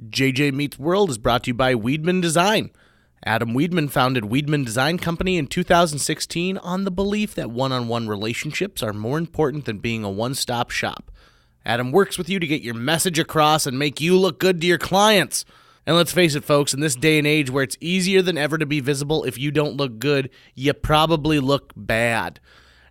JJ Meets World is brought to you by Weedman Design. Adam Weedman founded Weedman Design Company in 2016 on the belief that one-on-one relationships are more important than being a one-stop shop. Adam works with you to get your message across and make you look good to your clients. And let's face it, folks, in this day and age where it's easier than ever to be visible, if you don't look good, you probably look bad.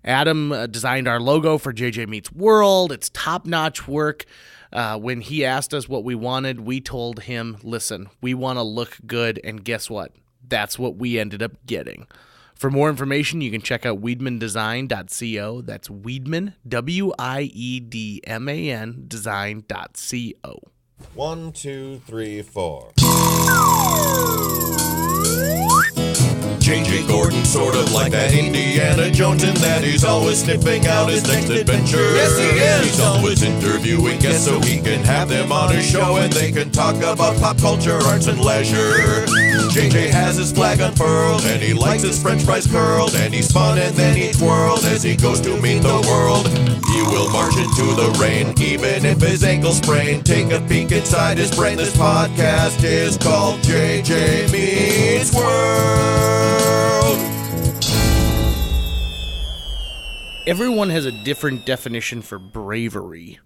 Adam designed our logo for JJ Meets World. It's top-notch work. When he asked us what we wanted, we told him, listen, we want to look good, and guess what? That's what we ended up getting. For more information, you can check out weedmandesign.co. That's Weedman, W-I-E-D-M-A-N, design.co. 1, 2, 3, 4. J.J. Gordon, sort of like that Indiana Jones, in that he's always sniffing out his next adventure. Yes, he is. He's always interviewing guests so he can have them on his show and they can talk about pop culture, arts, and leisure. J.J. has his flag unfurled and he likes his french fries curled, and he's fun and then he twirled as he goes to meet the world. He will march into the rain even if his ankle sprained. Take a peek inside his brain. This podcast is called J.J. Meets World. Everyone has a different definition for bravery.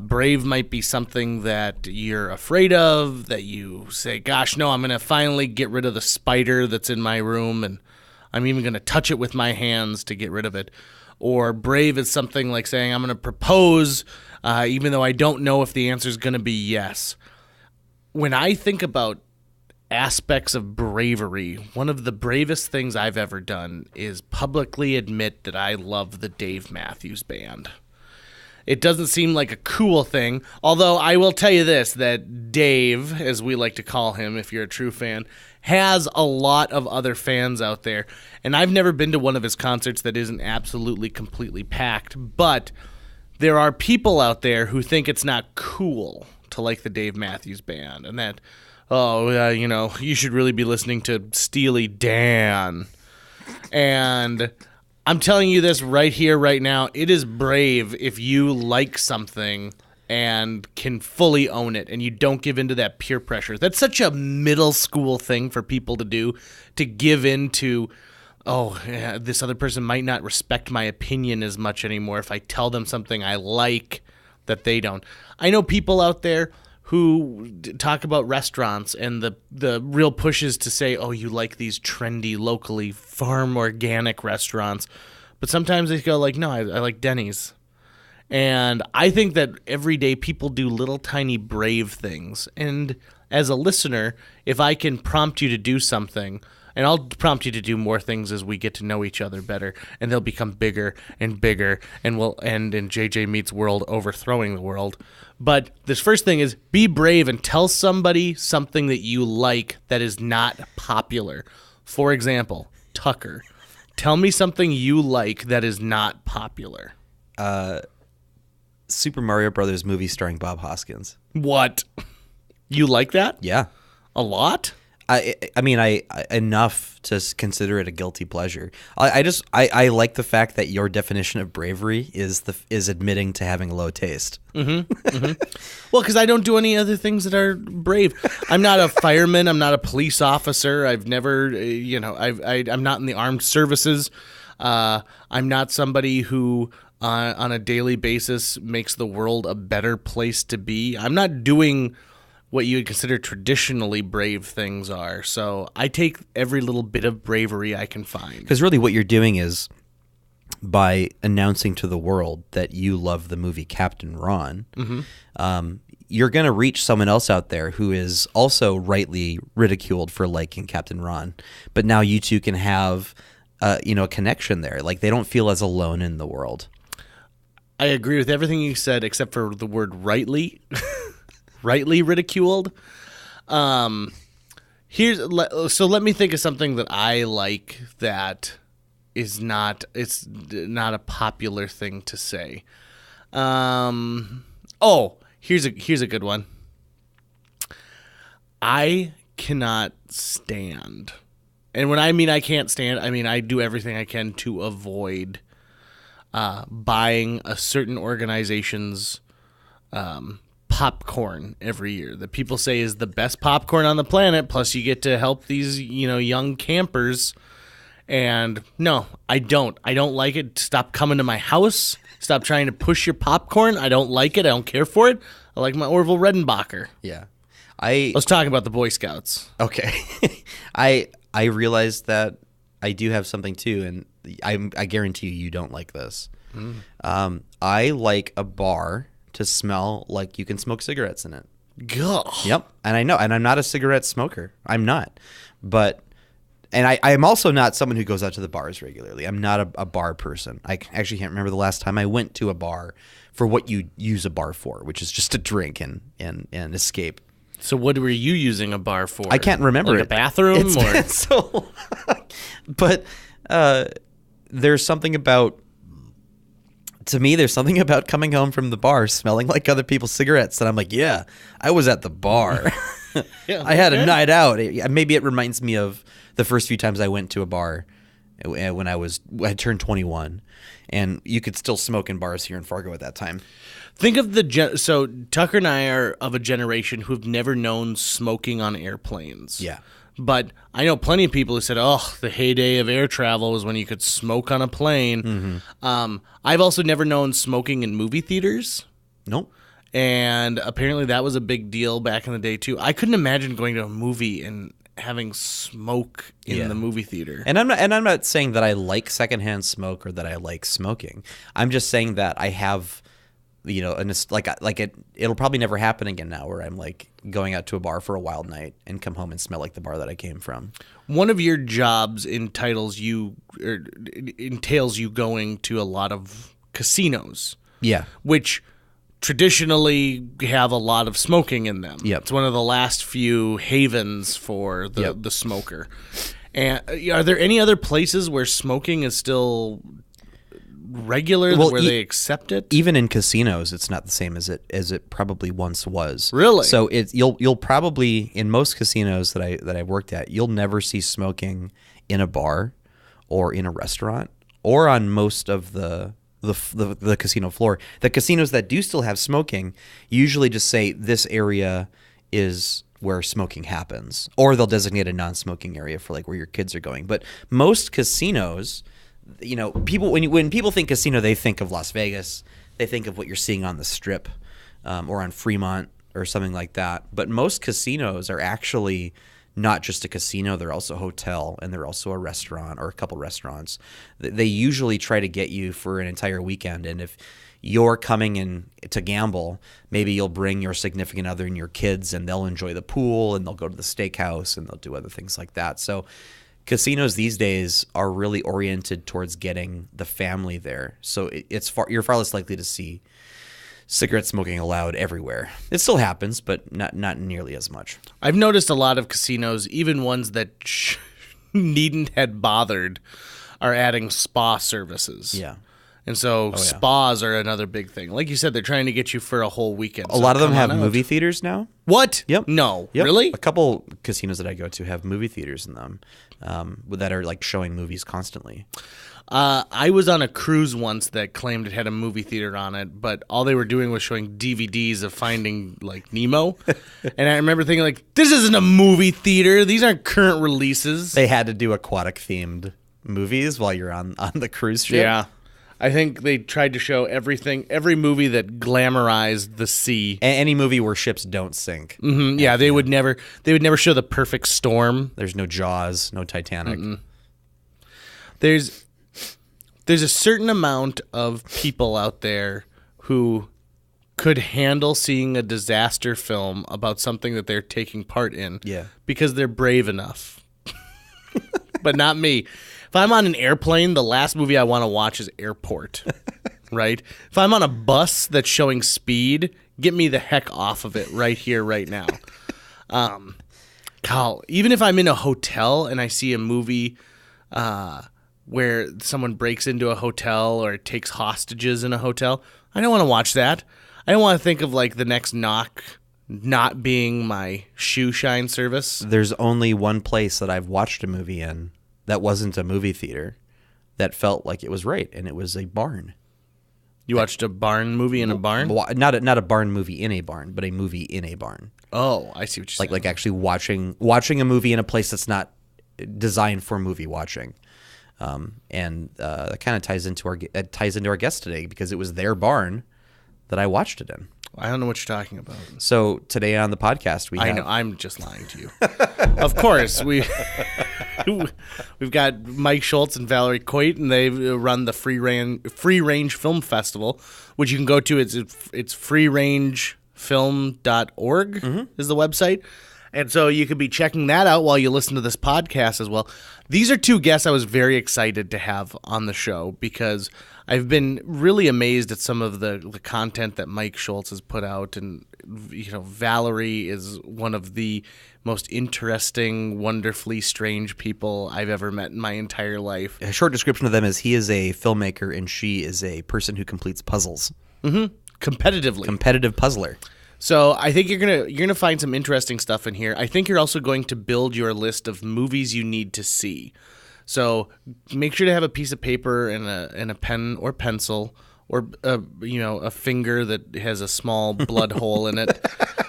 Brave might be something that you're afraid of, that you say, gosh, no, I'm going to finally get rid of the spider that's in my room, and I'm even going to touch it with my hands to get rid of it. Or brave is something like saying, I'm going to propose, even though I don't know if the answer is going to be yes. When I think about aspects of bravery, one of the bravest things I've ever done is publicly admit that I love the Dave Matthews Band. It doesn't seem like a cool thing, although I will tell you this, that Dave, as we like to call him if you're a true fan, has a lot of other fans out there, and I've never been to one of his concerts that isn't absolutely completely packed, but there are people out there who think it's not cool to like the Dave Matthews Band, and that you should really be listening to Steely Dan. And I'm telling you this right here, right now, it is brave if you like something and can fully own it and you don't give into that peer pressure. That's such a middle school thing for people to do, to give into, this other person might not respect my opinion as much anymore if I tell them something I like that they don't. I know people out there who talk about restaurants and the real push is to say, oh, you like these trendy, locally farm organic restaurants. But sometimes they go like, no, I like Denny's. And I think that every day people do little tiny brave things. And as a listener, if I can prompt you to do something, and I'll prompt you to do more things as we get to know each other better, and they'll become bigger and bigger, and we'll end in JJ Meets World overthrowing the world. But this first thing is be brave and tell somebody something that you like that is not popular. For example, Tucker, tell me something you like that is not popular. Super Mario Brothers movie starring Bob Hoskins. What? You like that? Yeah. A lot? I mean, enough to consider it a guilty pleasure. I like the fact that your definition of bravery is admitting to having low taste. Mm-hmm. Mm-hmm. Well, because I don't do any other things that are brave. I'm not a fireman. I'm not a police officer. I've never, I'm not in the armed services. I'm not somebody who on a daily basis makes the world a better place to be. I'm not doing what you would consider traditionally brave things are. So I take every little bit of bravery I can find. Because really what you're doing is, by announcing to the world that you love the movie Captain Ron, you're going to reach someone else out there who is also rightly ridiculed for liking Captain Ron. But now you two can have a connection there. Like, they don't feel as alone in the world. I agree with everything you said except for the word rightly. Rightly ridiculed. So let me think of something that I like that is not a popular thing to say. Here's a good one. I cannot stand, and when I mean I can't stand, I mean I do everything I can to avoid buying a certain organization's popcorn every year that people say is the best popcorn on the planet. Plus, you get to help these, young campers. And no, I don't. I don't like it. Stop coming to my house. Stop trying to push your popcorn. I don't like it. I don't care for it. I like my Orville Redenbacher. Yeah. I was talking about the Boy Scouts. Okay. I realized that I do have something too, and I guarantee you don't like this. I like a bar to smell like you can smoke cigarettes in it. Gah. Yep. And I know, and I'm not a cigarette smoker. I'm not. But, and I'm also not someone who goes out to the bars regularly. I'm not a bar person. I actually can't remember the last time I went to a bar for what you use a bar for, which is just to drink and escape. So what were you using a bar for? I can't remember like it. A bathroom? It's been so but there's something about, to me, there's something about coming home from the bar smelling like other people's cigarettes. And I'm like, yeah, I was at the bar. Yeah, I had a night out. Maybe it reminds me of the first few times I went to a bar when I turned 21. And you could still smoke in bars here in Fargo at that time. Think of so Tucker and I are of a generation who've never known smoking on airplanes. Yeah. But I know plenty of people who said, oh, the heyday of air travel was when you could smoke on a plane. I've also never known smoking in movie theaters. Nope. And apparently that was a big deal back in the day, too. I couldn't imagine going to a movie and having smoke in the movie theater. And I'm not saying that I like secondhand smoke or that I like smoking. I'm just saying that I have, it'll probably never happen again now where I'm like going out to a bar for a wild night and come home and smell like the bar that I came from. One of your jobs entails you going to a lot of casinos. Yeah. Which traditionally have a lot of smoking in them. Yep. It's one of the last few havens for the smoker. And are there any other places where smoking is still regular, where they accept it? Even in casinos, it's not the same as it probably once was. Really? So you'll probably, in most casinos that I worked at, you'll never see smoking in a bar or in a restaurant or on most of the casino floor. The casinos that do still have smoking usually just say this area is where smoking happens, or they'll designate a non-smoking area for like where your kids are going. But most casinos, people when people think casino, they think of Las Vegas. They think of what you're seeing on the Strip or on Fremont or something like that. But most casinos are actually not just a casino, they're also a hotel, and they're also a restaurant or a couple restaurants. They usually try to get you for an entire weekend, and if you're coming in to gamble, maybe you'll bring your significant other and your kids, and they'll enjoy the pool, and they'll go to the steakhouse, and they'll do other things like that. So casinos these days are really oriented towards getting the family there. So you're far less likely to see cigarette smoking allowed everywhere. It still happens, but not nearly as much. I've noticed a lot of casinos, even ones that needn't had bothered, are adding spa services. Yeah. And so spas are another big thing. Like you said, they're trying to get you for a whole weekend. A lot of them have movie theaters now. What? Yep. No. Yep. Really? A couple casinos that I go to have movie theaters in them that are like showing movies constantly. I was on a cruise once that claimed it had a movie theater on it, but all they were doing was showing DVDs of Finding like Nemo. And I remember thinking like, this isn't a movie theater. These aren't current releases. They had to do aquatic themed movies while you're on the cruise ship. Yeah. I think they tried to show every movie that glamorized the sea. Any movie where ships don't sink. Mm-hmm. Yeah, they would never show The Perfect Storm. There's no Jaws, no Titanic. Mm-mm. There's a certain amount of people out there who could handle seeing a disaster film about something that they're taking part in. Yeah. Because they're brave enough. But not me. If I'm on an airplane, the last movie I want to watch is Airport, right? If I'm on a bus that's showing Speed, get me the heck off of it right here, right now. Kyle, even if I'm in a hotel and I see a movie where someone breaks into a hotel or takes hostages in a hotel, I don't want to watch that. I don't want to think of like the next knock not being my shoe shine service. There's only one place that I've watched a movie in that wasn't a movie theater that felt like it was right, and it was a barn. You watched a barn movie in a barn? Not a barn movie in a barn, but a movie in a barn. Oh, I see what you're saying. Like actually watching a movie in a place that's not designed for movie watching. And that kind of ties into our guest today because it was their barn that I watched it in. I don't know what you're talking about. So today on the podcast I know I'm just lying to you. Of course, we've got Mike Scholtz and Valerie Coit, and they run the Free Range Film Festival, which you can go to. It's freerangefilm.org is the website. And so you could be checking that out while you listen to this podcast as well. These are two guests I was very excited to have on the show because I've been really amazed at some of the content that Mike Scholtz has put out. And, Valerie is one of the most interesting, wonderfully strange people I've ever met in my entire life. A short description of them is he is a filmmaker and she is a person who completes puzzles. Mm-hmm. Competitively. Competitive puzzler. So I think you're gonna find some interesting stuff in here. I think you're also going to build your list of movies you need to see. So make sure to have a piece of paper and a pen or pencil or a finger that has a small blood hole in it,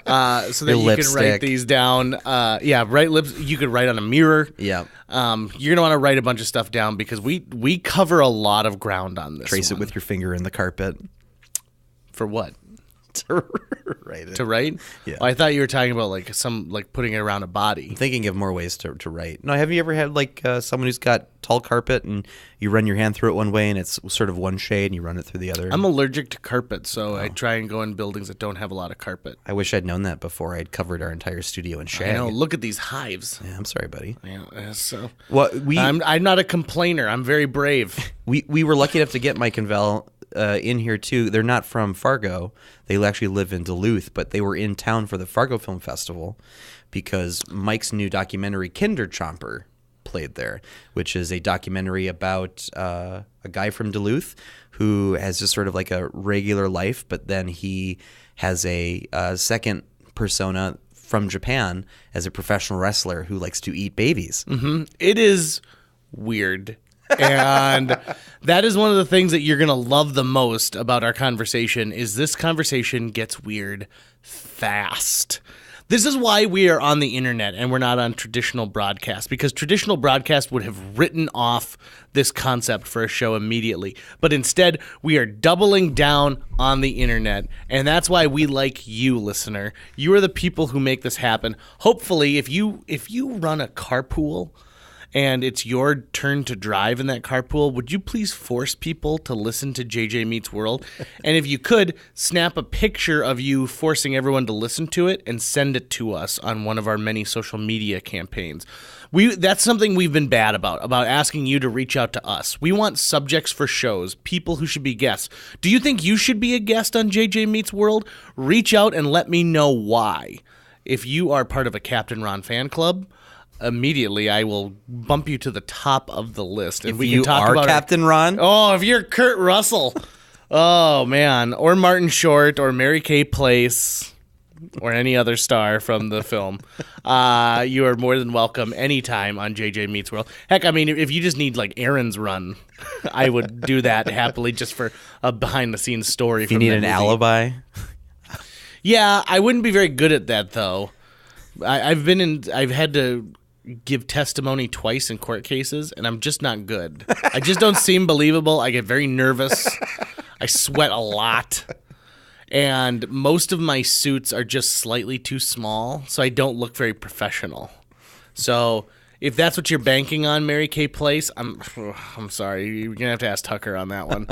so that you can write these down. Write lips. You could write on a mirror. Yeah. You're gonna want to write a bunch of stuff down because we cover a lot of ground on this. Trace it with your finger in the carpet. For what? To write it. To write? Yeah. Oh, I thought you were talking about putting it around a body. I'm thinking of more ways to write. No, have you ever had someone who's got tall carpet and you run your hand through it one way and it's sort of one shade and you run it through the other? I'm allergic to carpet, so I try and go in buildings that don't have a lot of carpet. I wish I'd known that before I'd covered our entire studio in shag. I know. Look at these hives. Yeah, I'm sorry, buddy. Yeah, so I'm not a complainer. I'm very brave. We were lucky enough to get Mike and Val in here too. They're not from Fargo. They actually live in Duluth, but they were in town for the Fargo Film Festival because Mike's new documentary Kinder Chomper played there, which is a documentary about a guy from Duluth who has just sort of like a regular life, but then he has a second persona from Japan as a professional wrestler who likes to eat babies. Mm-hmm. It is weird. And that is one of the things that you're going to love the most about our conversation is this conversation gets weird fast. This is why we are on the internet and we're not on traditional broadcast, because traditional broadcast would have written off this concept for a show immediately. But instead, we are doubling down on the internet, and that's why we like you, listener. You are the people who make this happen. Hopefully, if you run a carpool and it's your turn to drive in that carpool, would you please force people to listen to JJ Meets World? And if you could, snap a picture of you forcing everyone to listen to it and send it to us on one of our many social media campaigns. That's something we've been bad about asking you to reach out to us. We want subjects for shows, people who should be guests. Do you think you should be a guest on JJ Meets World? Reach out and let me know why. If you are part of a Captain Ron fan club, immediately I will bump you to the top of the list. And if we you can talk are about Captain Ron? Oh, if you're Kurt Russell. Oh, man. Or Martin Short or Mary Kay Place or any other star from the film. You are more than welcome anytime on JJ Meets World. Heck, I mean, if you just need like errands run, I would do that happily just for a behind-the-scenes story. If you need an alibi? Yeah, I wouldn't be very good at that, though. I've had to give testimony twice in court cases, and I'm just not good. I just don't seem believable. I get very nervous. I sweat a lot. And most of my suits are just slightly too small, so I don't look very professional. So if that's what you're banking on, Mary Kay Place, I'm sorry. You're going to have to ask Tucker on that one.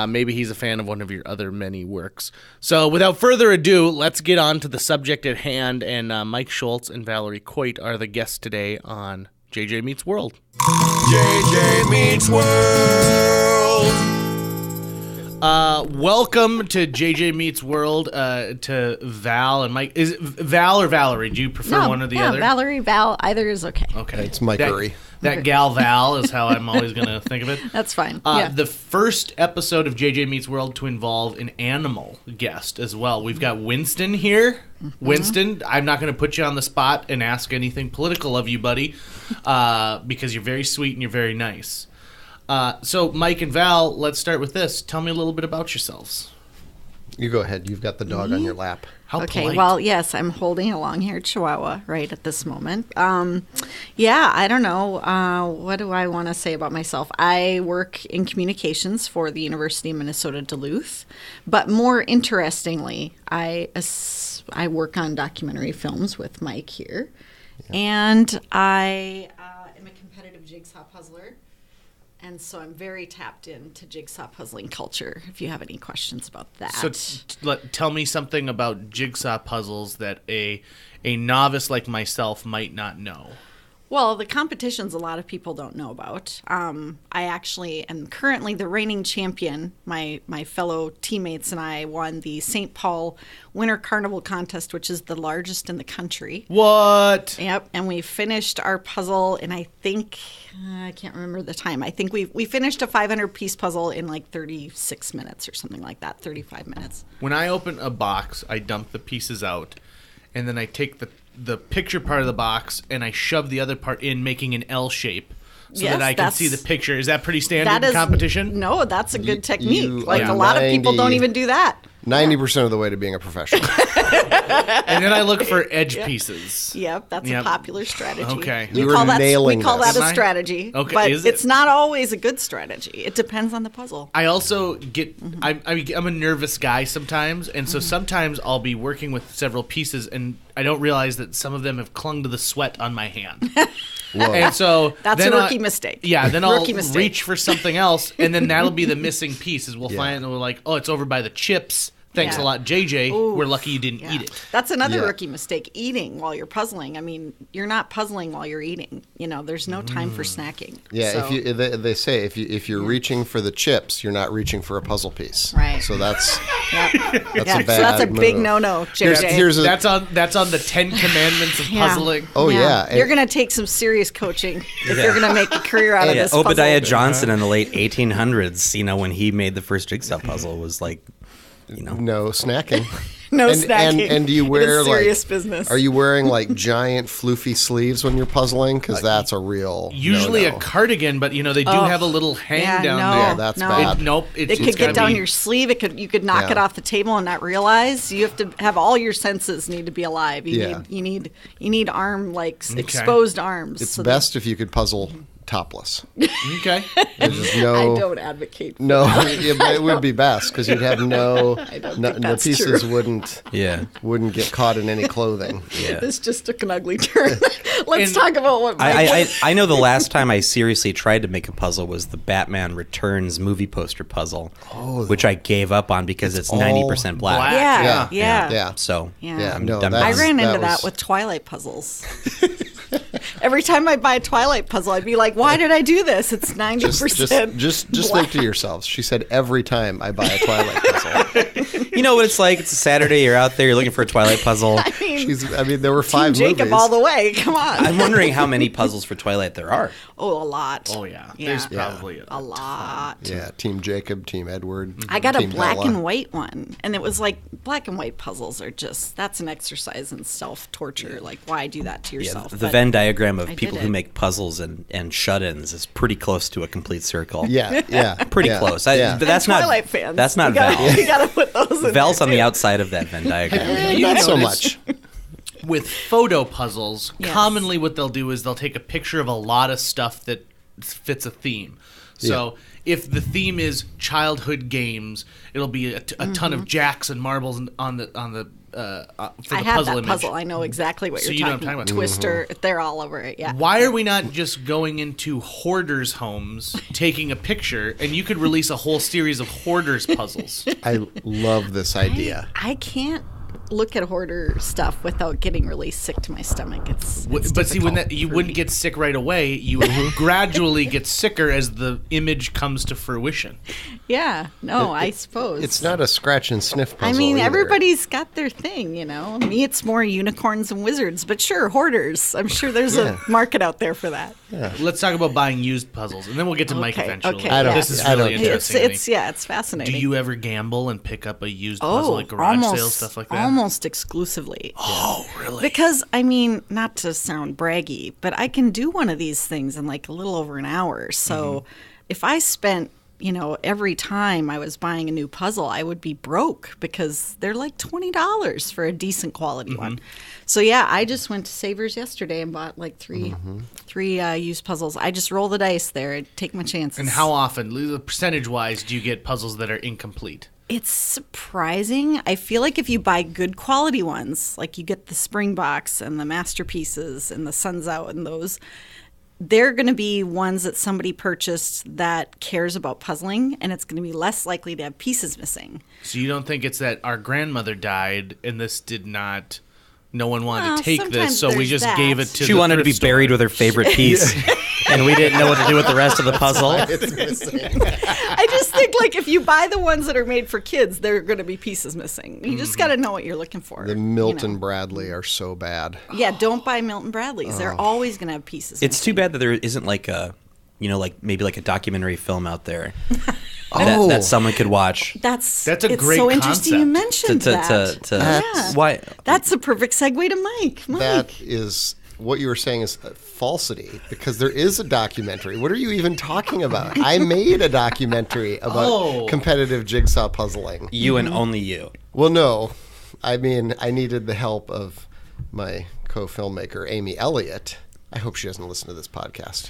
Maybe he's a fan of one of your other many works. So without further ado, let's get on to the subject at hand. And Mike Scholtz and Valerie Coit are the guests today on JJ Meets World. JJ Meets World. Welcome to JJ Meets World, to Val and Mike. Is it Val or Valerie? Do you prefer one or the other? Valerie, Val, either is okay. Okay. It's Mikery. That gal Val is how I'm always going to think of it. That's fine. The first episode of JJ Meets World to involve an animal guest as well. We've got Winston here. Mm-hmm. Winston, I'm not going to put you on the spot and ask anything political of you, buddy, because you're very sweet and you're very nice. So, Mike and Val, let's start with this. Tell me a little bit about yourselves. You go ahead. You've got the dog on your lap. How Okay, polite. well, yes, I'm holding a long-haired Chihuahua right at this moment. I don't know. What do I want to say about myself? I work in communications for the University of Minnesota Duluth, but more interestingly, I work on documentary films with Mike here, and I am a competitive jigsaw puzzler. And so I'm very tapped into jigsaw puzzling culture, if you have any questions about that. So tell me something about jigsaw puzzles that a novice like myself might not know. Well, the competitions a lot of people don't know about. I actually am currently the reigning champion. My fellow teammates and I won the St. Paul Winter Carnival Contest, which is the largest in the country. What? Yep, and we finished our puzzle in, I think, I can't remember the time. I think we finished a 500-piece puzzle in like 36 minutes or something like that, 35 minutes. When I open a box, I dump the pieces out, and then I take the picture part of the box and I shove the other part in, making an L shape so Yes, that I can that's- see the picture. Is that pretty standard That in is competition? No, that's a good technique. you Like are a lot of people don't 90 even do that. 90% of the way to being a professional. And then I look for edge pieces. Yep, that's Yep. a popular strategy. Okay. You were nailing we call this. that a Am I? strategy. Okay, But is it? it's not always a good strategy. It depends on the puzzle. I also get Mm-hmm. I'm a nervous guy sometimes, and so sometimes I'll be working with several pieces and I don't realize that some of them have clung to the sweat on my hand. Whoa. And so That's then a rookie mistake. Yeah, then I'll Rookie mistake. reach for something else, and then that'll be the missing piece. Is we'll Yeah. find and we're like, oh, it's over by the chips. Thanks Yeah. a lot, JJ. Ooh. We're lucky you didn't Yeah. eat it. That's another Yeah. rookie mistake, eating while you're puzzling. I mean, you're not puzzling while you're eating. You know, there's no time for snacking. Yeah, So- they say if you're reaching for the chips, you're not reaching for a puzzle piece. Right. So that's Yep. that's Yeah, a bad so that's a big move. no-no, Here's, JJ. here's a That's on the 10 Commandments of Yeah. puzzling. oh yeah. You're going to take some serious coaching if you're going to make a career out of Yeah, this Obadiah puzzle. Johnson in the late 1800s, when he made the first jigsaw puzzle, was like, no snacking. No and, snacking. And do you It wear is serious like business. Are you wearing like giant floofy sleeves when you're puzzling? Because that's a real Usually no-no. a cardigan, but they do have a little hang Yeah, down no. there. Yeah, that's no. bad. It could get down your sleeve. You could knock Yeah. it off the table and not realize. You have to have all your senses need to be alive. Yeah. You need arm exposed arms. It's so best if you could puzzle topless. Okay. There's just I no. don't advocate. For No, yeah, but it would be best because you'd have no. I don't no think the that's pieces true. wouldn't get caught in any clothing. yeah. This just took an ugly turn. Let's And talk about what Mike I know the last time I seriously tried to make a puzzle was the Batman Returns movie poster puzzle, which I gave up on because it's all 90% black. black. Yeah, Yeah. yeah. So Yeah. Yeah, I'm no, done that's- I ran into that that was- with Twilight puzzles. Every time I buy a Twilight puzzle, I'd be like, "Why did I do this? It's 90%." Just think to yourselves. She said every time I buy a Twilight puzzle. You know what it's like? It's a Saturday, you're out there, you're looking for a Twilight puzzle. I mean, There were Team 5 Jacob movies. all the way. Come on. I'm wondering how many puzzles for Twilight there are. Oh, a lot. Oh, yeah. There's probably a lot. Yeah, Team Jacob, Team Edward. I got a Team black Bella. and white one, and it was like black and white puzzles are that's an exercise in self torture. Like, why do that to Yeah, yourself? the But Venn diagram of I people did who it. make puzzles and shut-ins is pretty close to a complete circle. Yeah, yeah, Pretty yeah, close. yeah. But that's and not Twilight fans. That's not you gotta, Val. You gotta put those in Val's there, on the too. outside of that Venn diagram. You Not so notice much. with photo puzzles, Yes. commonly what they'll do is they'll take a picture of a lot of stuff that fits a theme. So if the theme is childhood games, it'll be a ton of jacks and marbles on the for the I have puzzle that image. puzzle. I know exactly what So you're you know talking what I'm about. talking about. Twister, they're all over it. Yeah. Why are we not just going into hoarders' homes, taking a picture, and you could release a whole series of hoarders puzzles? I love this idea. I can't look at hoarder stuff without getting really sick to my stomach. It's But see, when difficult you for wouldn't me. get sick right away, you would gradually get sicker as the image comes to fruition. Yeah. No, I suppose It's not a scratch and sniff puzzle. I mean, either. everybody's got their thing, you know. Me, it's more unicorns and wizards, but sure, hoarders. I'm sure there's Yeah. a market out there for that. Let's talk about buying used puzzles, and then we'll get to Mike Okay, eventually. okay, I don't- This is I really don't- interesting. to me. It's fascinating. Do you ever gamble and pick up a used puzzle at garage almost, sales, stuff like that? almost exclusively. Oh, really? Because, I mean, not to sound braggy, but I can do one of these things in like a little over an hour. So if I spent, every time I was buying a new puzzle, I would be broke because they're like $20 for a decent quality one. So yeah, I just went to Savers yesterday and bought like three used puzzles. I just roll the dice there and take my chances. And how often, percentage-wise, do you get puzzles that are incomplete? It's surprising. I feel like if you buy good quality ones, like you get the Springboks and the Masterpieces and the Sun's Out and those, they're going to be ones that somebody purchased that cares about puzzling, and it's going to be less likely to have pieces missing. So you don't think it's that our grandmother died and this did not... No one wanted to take this, so we just gave it to She wanted to be buried with her favorite piece, and we didn't know what to do with the rest of the puzzle. I just think, like, if you buy the ones that are made for kids, there are going to be pieces missing. You just got to know what you're looking for. The Milton Bradley are so bad. Yeah, don't buy Milton Bradleys. They're always going to have pieces It's missing. too bad that there isn't like a, maybe like a documentary film out there that someone could watch. It's a great so interesting you mentioned that. Yeah. Why? That's a perfect segue to Mike. That is what you were saying is falsity, because there is a documentary. What are you even talking about? I made a documentary about competitive jigsaw puzzling. You and only you. Well, no. I mean, I needed the help of my co-filmmaker, Amy Elliott. I hope she doesn't listen to this podcast.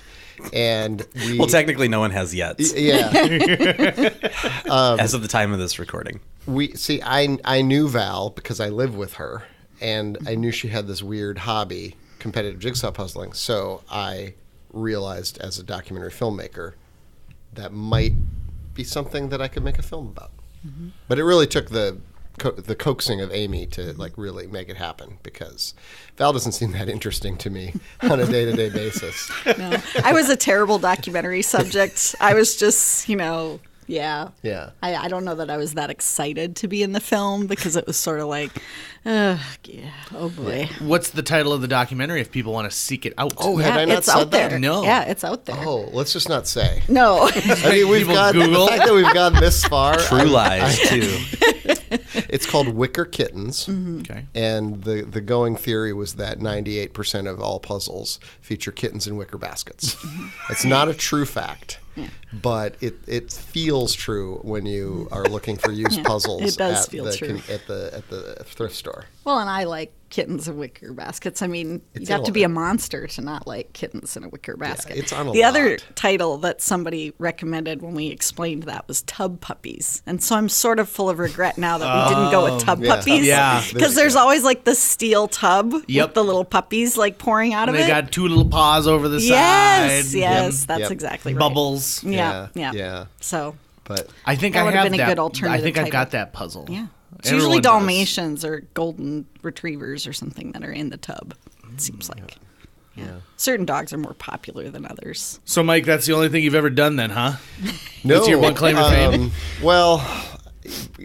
And well, technically, no one has yet. Yeah. As of the time of this recording. I knew Val because I live with her, and I knew she had this weird hobby, competitive jigsaw puzzling. So I realized as a documentary filmmaker that might be something that I could make a film about. But it really took the coaxing of Amy to like really make it happen, because Val doesn't seem that interesting to me on a day-to-day basis. No, I was a terrible documentary subject. I was just, yeah. I don't know that I was that excited to be in the film, because it was sort of like, oh boy. What's the title of the documentary if people want to seek it out? Oh, had I not it's said out that? there. No. Yeah, it's out there. Oh, let's just not say. No. I mean, we've People got Google. the fact that we've gone this far. True Lies, too. It's called Wicker Kittens. Okay. And the going theory was that 98% of all puzzles feature kittens in wicker baskets. It's not a true fact, but it feels true when you are looking for used puzzles it does at feel the true. at the thrift store. Well, and I like kittens in wicker baskets. I mean, It's you have a to lot. be a monster to not like kittens in a wicker basket. it's on a The other lot. title that somebody recommended when we explained that was Tub Puppies. And so I'm sort of full of regret now that we didn't go with Tub yeah. Puppies. Yeah. Because there's always like the steel tub Yep. with the little puppies like pouring out And of they it. got two little paws over the yes, side. yes, that's Yep. exactly right. Bubbles. Yeah. Yeah. So, But I think That I would've have been a that. good alternative I think I've title. got that puzzle. yeah. It's Everyone usually does. Dalmatians or golden retrievers or something that are in the tub, it seems like. Yeah. Certain dogs are more popular than others. So, Mike, that's the only thing you've ever done then, huh? no, That's your one claim to fame? Well,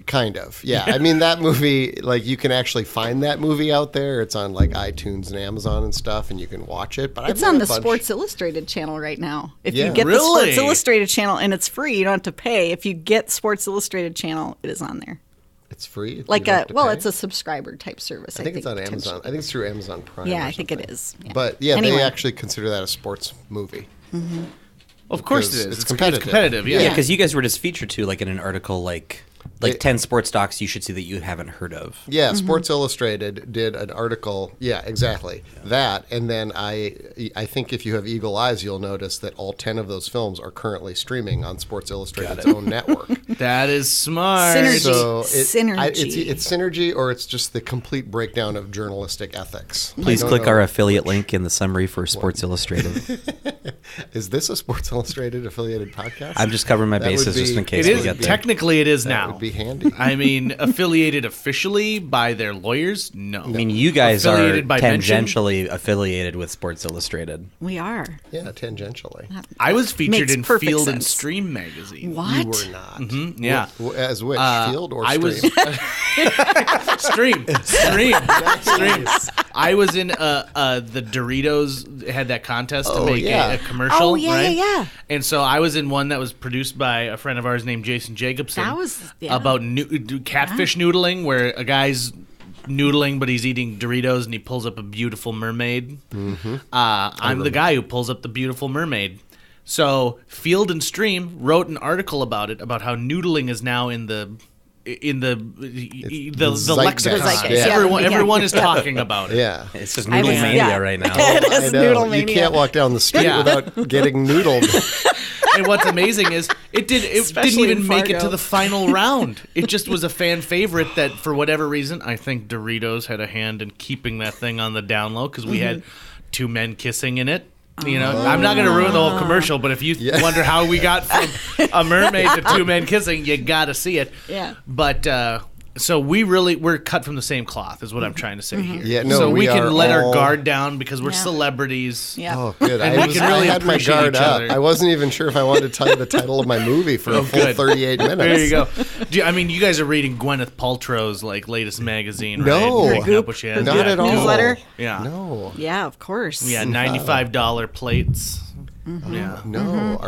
kind of. Yeah. I mean, that movie, like, you can actually find that movie out there. It's on like iTunes and Amazon and stuff, and you can watch it. But It's on the Sports Illustrated channel right now. If Yeah. you get the Really? Sports Illustrated channel, and it's free, you don't have to pay. If you get Sports Illustrated channel, it is on there. It's free. Like You don't have to pay? it's a subscriber type service. I think it's on Amazon. I think it's through Amazon Prime. Yeah, or I think it something. is. Yeah. But yeah, Anyway. they actually consider that a sports movie. Of course Because it is. it's competitive. Yeah. Yeah, because you guys were just featured too, like in an article, like 10 sports docs you should see that you haven't heard of. Yeah, Sports Illustrated did an article. Yeah, exactly. That, and then I think if you have eagle eyes, you'll notice that all 10 of those films are currently streaming on Sports Illustrated's own network. That is smart. Synergy. So Synergy. it's synergy, or it's just the complete breakdown of journalistic ethics. Please I don't click know. our affiliate link in the summary for Sports Illustrated. Is this a Sports Illustrated affiliated podcast? I'm just covering my That would bases just be- in case It we is. get there. Technically, it is That now. would be handy. I mean, affiliated officially by their lawyers? No. I mean, you guys are Affiliated by mention? tangentially affiliated with Sports Illustrated. We are. Yeah, tangentially. I was featured Makes in perfect Field and sense. Stream magazine. What? You were not. Yeah. As which? Field or I stream? was Stream. I was in the Doritos had that contest to Oh, make yeah. a commercial. Oh, yeah, right? yeah. And so I was in one that was produced by a friend of ours named Jason Jacobson. That was- yeah. about catfish noodling, where a guy's noodling, but he's eating Doritos, and he pulls up a beautiful mermaid. I'm the guy who pulls up the beautiful mermaid. So Field and Stream wrote an article about it, about how noodling is now in the lexicon. Zeitgeist, yeah. Everyone is talking about it. Yeah. It's just noodle mania right now. It I is know. noodle You mania. can't walk down the street Yeah. without getting noodled. And what's amazing is it didn't Especially even in make it Fargo. to the final round. It just was a fan favorite that, for whatever reason, I think Doritos had a hand in keeping that thing on the down low, because we had two men kissing in it. You know, I'm not going to ruin the whole commercial, but if you wonder how we got from a mermaid to two men kissing, you got to see it. Yeah. But so we're cut from the same cloth, is what I'm trying to say here. Yeah, no, so we we can are let our all- guard down because we're Yeah. celebrities. Yeah. Oh, good. And we can really I had my appreciate guard each up. other. I wasn't even sure if I wanted to tell you the title of my movie for a full good. 38 minutes. There you go. I mean, you guys are reading Gwyneth Paltrow's latest magazine, right? No. Picking up what she has. Not at all. Newsletter? Yeah. No. Yeah, of course. Yeah, $95 plates. Yeah. No.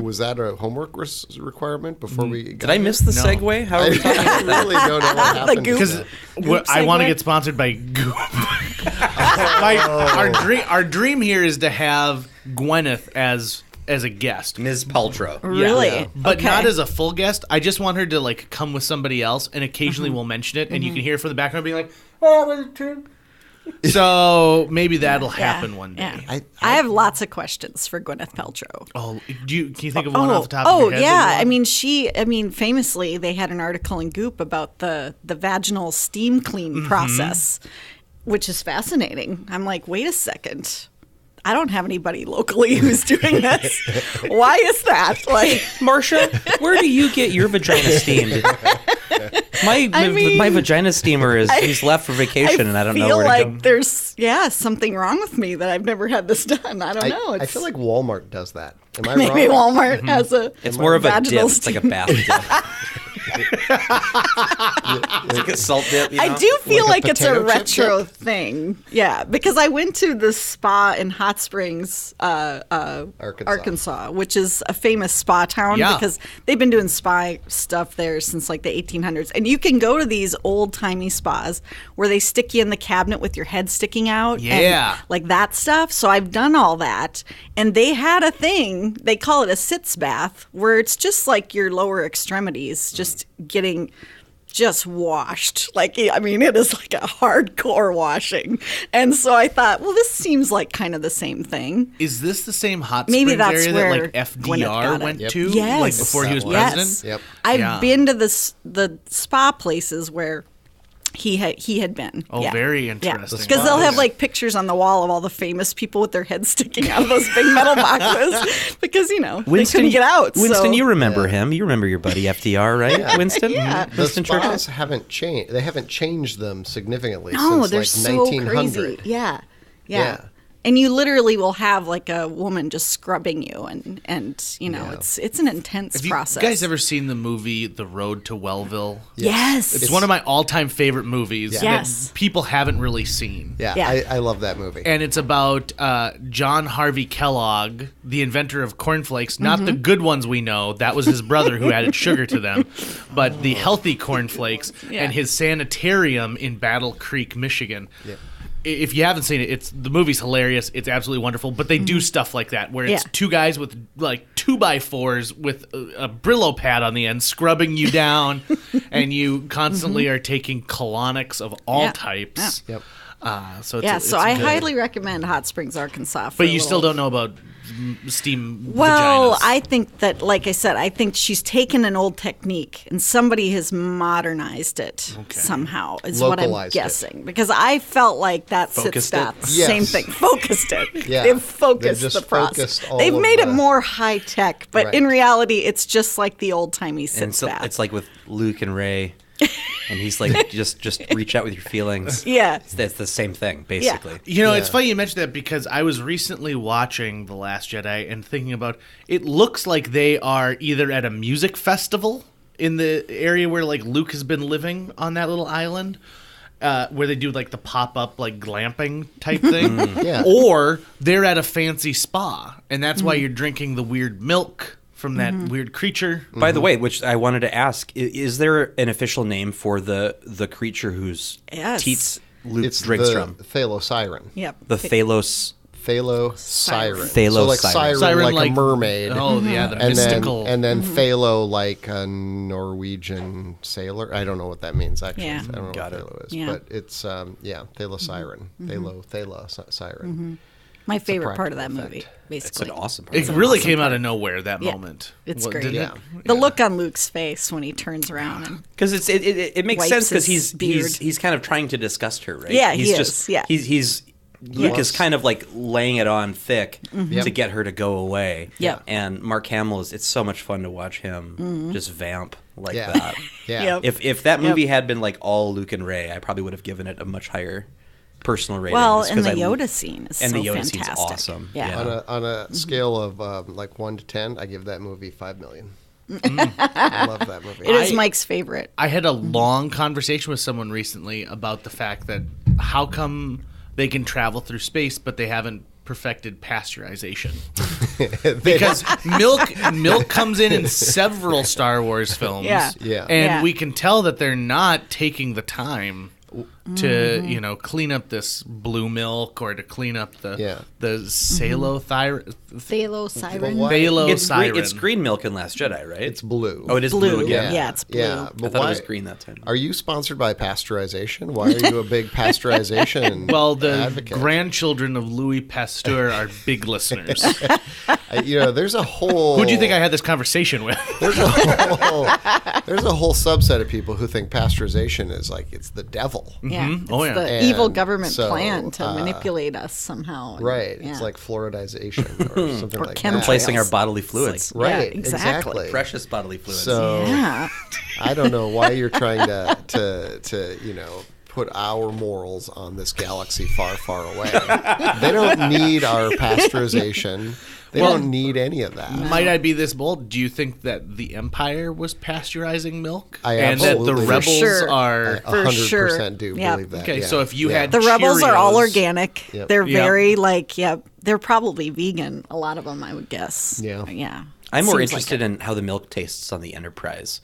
Was that a homework requirement before we got Did I miss the segue? How are we talking? I really don't know what happened. goop. Because I want to segue? get sponsored by Goop. Our dream here is to have Gwyneth as a guest. Ms. Paltrow. Really? Yeah. But Okay. not as a full guest. I just want her to come with somebody else, and occasionally we'll mention it, and you can hear from the background being like, "Oh, was it true?" So maybe that'll happen one day. Yeah. I have lots of questions for Gwyneth Paltrow. Oh, can you think of one off the top of your head? yeah. that you want? I mean, famously, they had an article in Goop about the vaginal steam clean process, which is fascinating. I'm like, wait a second. I don't have anybody locally who's doing this. Why is that? Like, Marsha, where do you get your vagina steamed? My vagina steamer he's left for vacation and I don't know feel where like to go. there's something wrong with me that I've never had this done. I don't know. I feel like Walmart does that. Am I maybe wrong? Walmart has a. It's more of a dip. vaginal It's like a steam. bath dip. It's like a salt dip. You know? I do feel Like like, a it's a potato chip retro dip? thing. Yeah, because I went to the spa in Hot Springs, Arkansas, which is a famous spa town Yeah. because they've been doing spa stuff there since like the 1800s. And you can go to these old-timey spas where they stick you in the cabinet with your head sticking out. Yeah. And like that stuff. So I've done all that. And they had a thing, they call it a sitz bath, where it's just like your lower extremities just getting just washed. Like, I mean, it is like a hardcore washing. And so I thought, well, this seems like kind of the same thing. Is this the same hot Maybe springs that's area where that Gwyneth got FDR it. went Yep. to, Yes. like before he was Yes. president? Yep. I've Yeah. been to the spa places where he had been. Oh, very interesting. Because they'll have like pictures on the wall of all the famous people with their heads sticking out of those big metal boxes because they couldn't get out. Winston, so. you remember him. You remember your buddy FDR, right? Winston? Yeah. The Winston Churchill? spas haven't changed. They haven't changed them significantly No, since they're like so 1900. crazy. Yeah. Yeah. And you literally will have like a woman just scrubbing you, and Yeah. it's an intense Have you process. guys ever seen the movie The Road to Wellville? Yes. It's one of my all-time favorite movies Yes. that people haven't really seen. Yeah, Yeah. I love that movie. And it's about John Harvey Kellogg, the inventor of cornflakes. Not the good ones we know. That was his brother who added sugar to them. But the healthy cornflakes Yeah. and his sanitarium in Battle Creek, Michigan. Yeah. If you haven't seen it, the movie's hilarious. It's absolutely wonderful. But they do stuff like that, where it's Yeah. two guys with like 2x4s with a Brillo pad on the end, scrubbing you down, and you constantly are taking colonics of all Yeah. types. Yep. So it's, So I highly recommend Hot Springs, Arkansas. For But a you still little- don't know about steam Well, vaginas. I think that, like I said, I think she's taken an old technique and somebody has modernized it somehow, is what I'm Localized it. guessing. Because I felt like that sits Focused it? bath. Yes. Same thing. Focused it. Yeah. They've focused They've the just process. focused all They've of made it the- more high tech, but Right. in reality, it's just like the old timey And sitz so bath. it's like with Luke and Ray, and he's like, just reach out with your feelings. Yeah. It's the same thing, basically. You know, it's Yeah. funny you mentioned that because I was recently watching The Last Jedi and thinking about it looks like they are either at a music festival in the area where like Luke has been living on that little island. Where they do like the pop-up like glamping type thing, Yeah. or they're at a fancy spa, and that's why you're drinking the weird milk from that weird creature. By the way, which I wanted to ask, is there an official name for the creature whose Yes. teats Luke It's drinks the from? Thalosiren. Yep. The Thalos Phalo siren. Phalo so like siren. siren like a mermaid. Oh, yeah, the and mystical. then Phalo like a Norwegian sailor. I don't know what that means actually. Yeah. I don't know Got what it. Phalo is, Yeah. but it's Phalo siren. Phalo siren. My favorite part of that practical movie, effect. It's basically. an awesome part. It really came out of nowhere, that Yeah. moment. It's What, great. didn't Yeah. it? The look on Luke's face when he turns around and Because it makes Wipes sense because his beard. he's kind of trying to disgust her, right? Yeah, he's he just, is, yeah. Luke Yes. is kind of like laying it on thick Yep. to get her to go away. Yep. And Mark Hamill it's so much fun to watch him just vamp like Yeah. that. Yeah. Yep. If that movie had been like all Luke and Ray, I probably would have given it a much higher personal rating. well, just and 'cause the I- Yoda scene is and so the Yoda fantastic. scene's awesome. Yeah. On a scale of like 1 to 10, I give that movie 5 million. I love that movie. It is Mike's favorite. I had a long conversation with someone recently about the fact that how come they can travel through space, but they haven't perfected pasteurization? Because milk comes in several Star Wars films. Yeah. Yeah. And Yeah. we can tell that they're not taking the time to clean up this blue milk or to clean up the salothyroid Phalo siren. why- It's siren. it's green milk in Last Jedi, right? It's blue. Oh, it is Blue. blue again. Yeah, it's blue. Yeah, I but thought why, it was green that time. Are you sponsored by pasteurization? Why are you a big pasteurization Well, the advocate? grandchildren of Louis Pasteur are big listeners. There's a whole. Who do you think I had this conversation with? There's a whole subset of people who think pasteurization is like it's the devil. Yeah. Oh, It's yeah. the And evil government so, plan to manipulate us somehow. And- Right. yeah. It's like fluoridization or something Or like chemicals. Replacing our Yes. bodily fluids. that. Right. Yeah, exactly. Precious bodily fluids. So Yeah. I don't know why you're trying to put our morals on this galaxy far, far away. They don't need our pasteurization. They don't need any of that. Might I be this bold? Do you think that the Empire was pasteurizing milk? I and that the absolutely- rebels For sure. are. For 100% sure. do Yeah. believe that. Okay, yeah. so if you Yeah. had The rebels are all Cheerios- organic. Yep. They're Yep. very they're probably vegan. A lot of them, I would guess. Yeah. Yeah. I'm more Seems like interested in how the milk tastes on the Enterprise.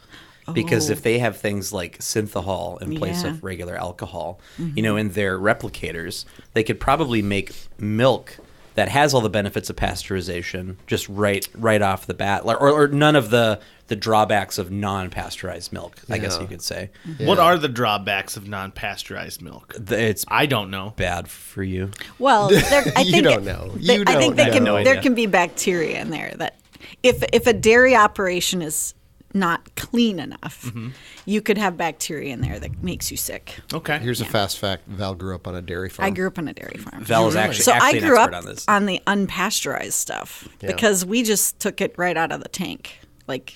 Because if they have things like synthahol in place Yeah. of regular alcohol, in their replicators, they could probably make milk that has all the benefits of pasteurization just right off the bat, or none of the drawbacks of non-pasteurized milk, I guess Yeah. you could say. What are the drawbacks of non-pasteurized milk? It's I don't know. bad for you. Well, I You think don't know. You I think don't know. there can be bacteria in there that if a dairy operation is not clean enough, you could have bacteria in there that makes you sick. Okay. Here's a fast fact. Val grew up on a dairy farm. I grew up on a dairy farm. Val is actually, So I an grew expert up on this. on the unpasteurized stuff because we just took it right out of the tank. Like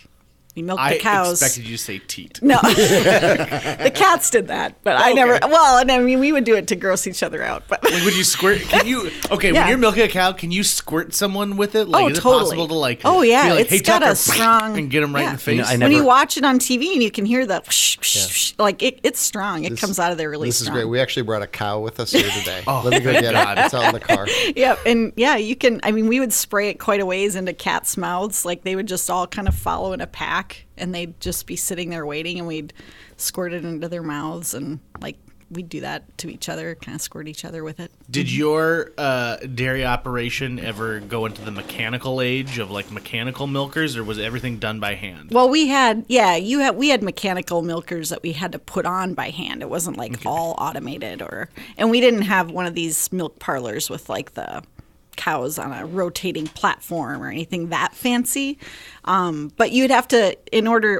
we milked I the cows. expected you to say teat. No, the cats did that, but I never. Well, and I mean, we would do it to gross each other out. But Like, would you squirt? Can you? Okay, Yeah. when you're milking a cow, can you squirt someone with it? Like, Oh, is it totally. possible to like? Oh, yeah, be like, it's hey, got Tucker, a strong- and get them right in the face. I when never- you watch it on TV and you can hear the whoosh, whoosh, whoosh, like it's strong. It comes out of there really This is strong. great. We actually brought a cow with us here today. Oh, Let me go thank get God. it. It's out in the car. Yeah, and yeah, you can. I mean, we would spray it quite a ways into cats' mouths. Like they would just all kind of follow in a pack, and they'd just be sitting there waiting, and we'd squirt it into their mouths, and like we'd do that to each other, kind of squirt each other with it. Did your dairy operation ever go into the mechanical age of like mechanical milkers, or was everything done by hand? Well, we had we had mechanical milkers that we had to put on by hand. It wasn't like all automated, and we didn't have one of these milk parlors with like the cows on a rotating platform or anything that fancy. But you'd have to,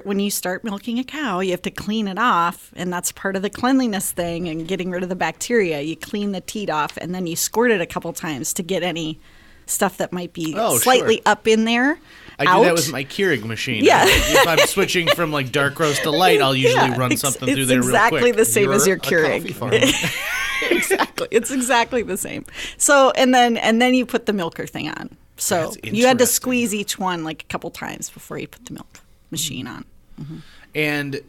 when you start milking a cow, you have to clean it off, and that's part of the cleanliness thing and getting rid of the bacteria. You clean the teat off, and then you squirt it a couple times to get any stuff that might be slightly sure. up in there. I out. do that with my Keurig machine. Yeah. If I'm switching from like dark roast to light, I'll usually run something through there real quick. It's exactly the same as your You're a Keurig. coffee farmer. Exactly. It's exactly the same. So and then you put the milker thing on. So That's you had to interesting. squeeze each one like a couple times before you put the milk machine on. And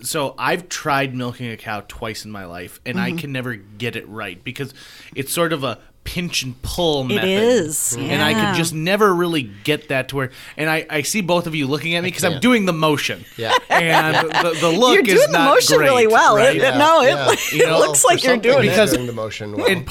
So I've tried milking a cow twice in my life, and I can never get it right because it's sort of a pinch and pull method. It is. And I could just never really get that to where. And I see both of you looking at me because I'm doing the motion. Yeah. And the look You're doing is the not motion great, really well. right? It looks like you're doing because- doing the motion well. And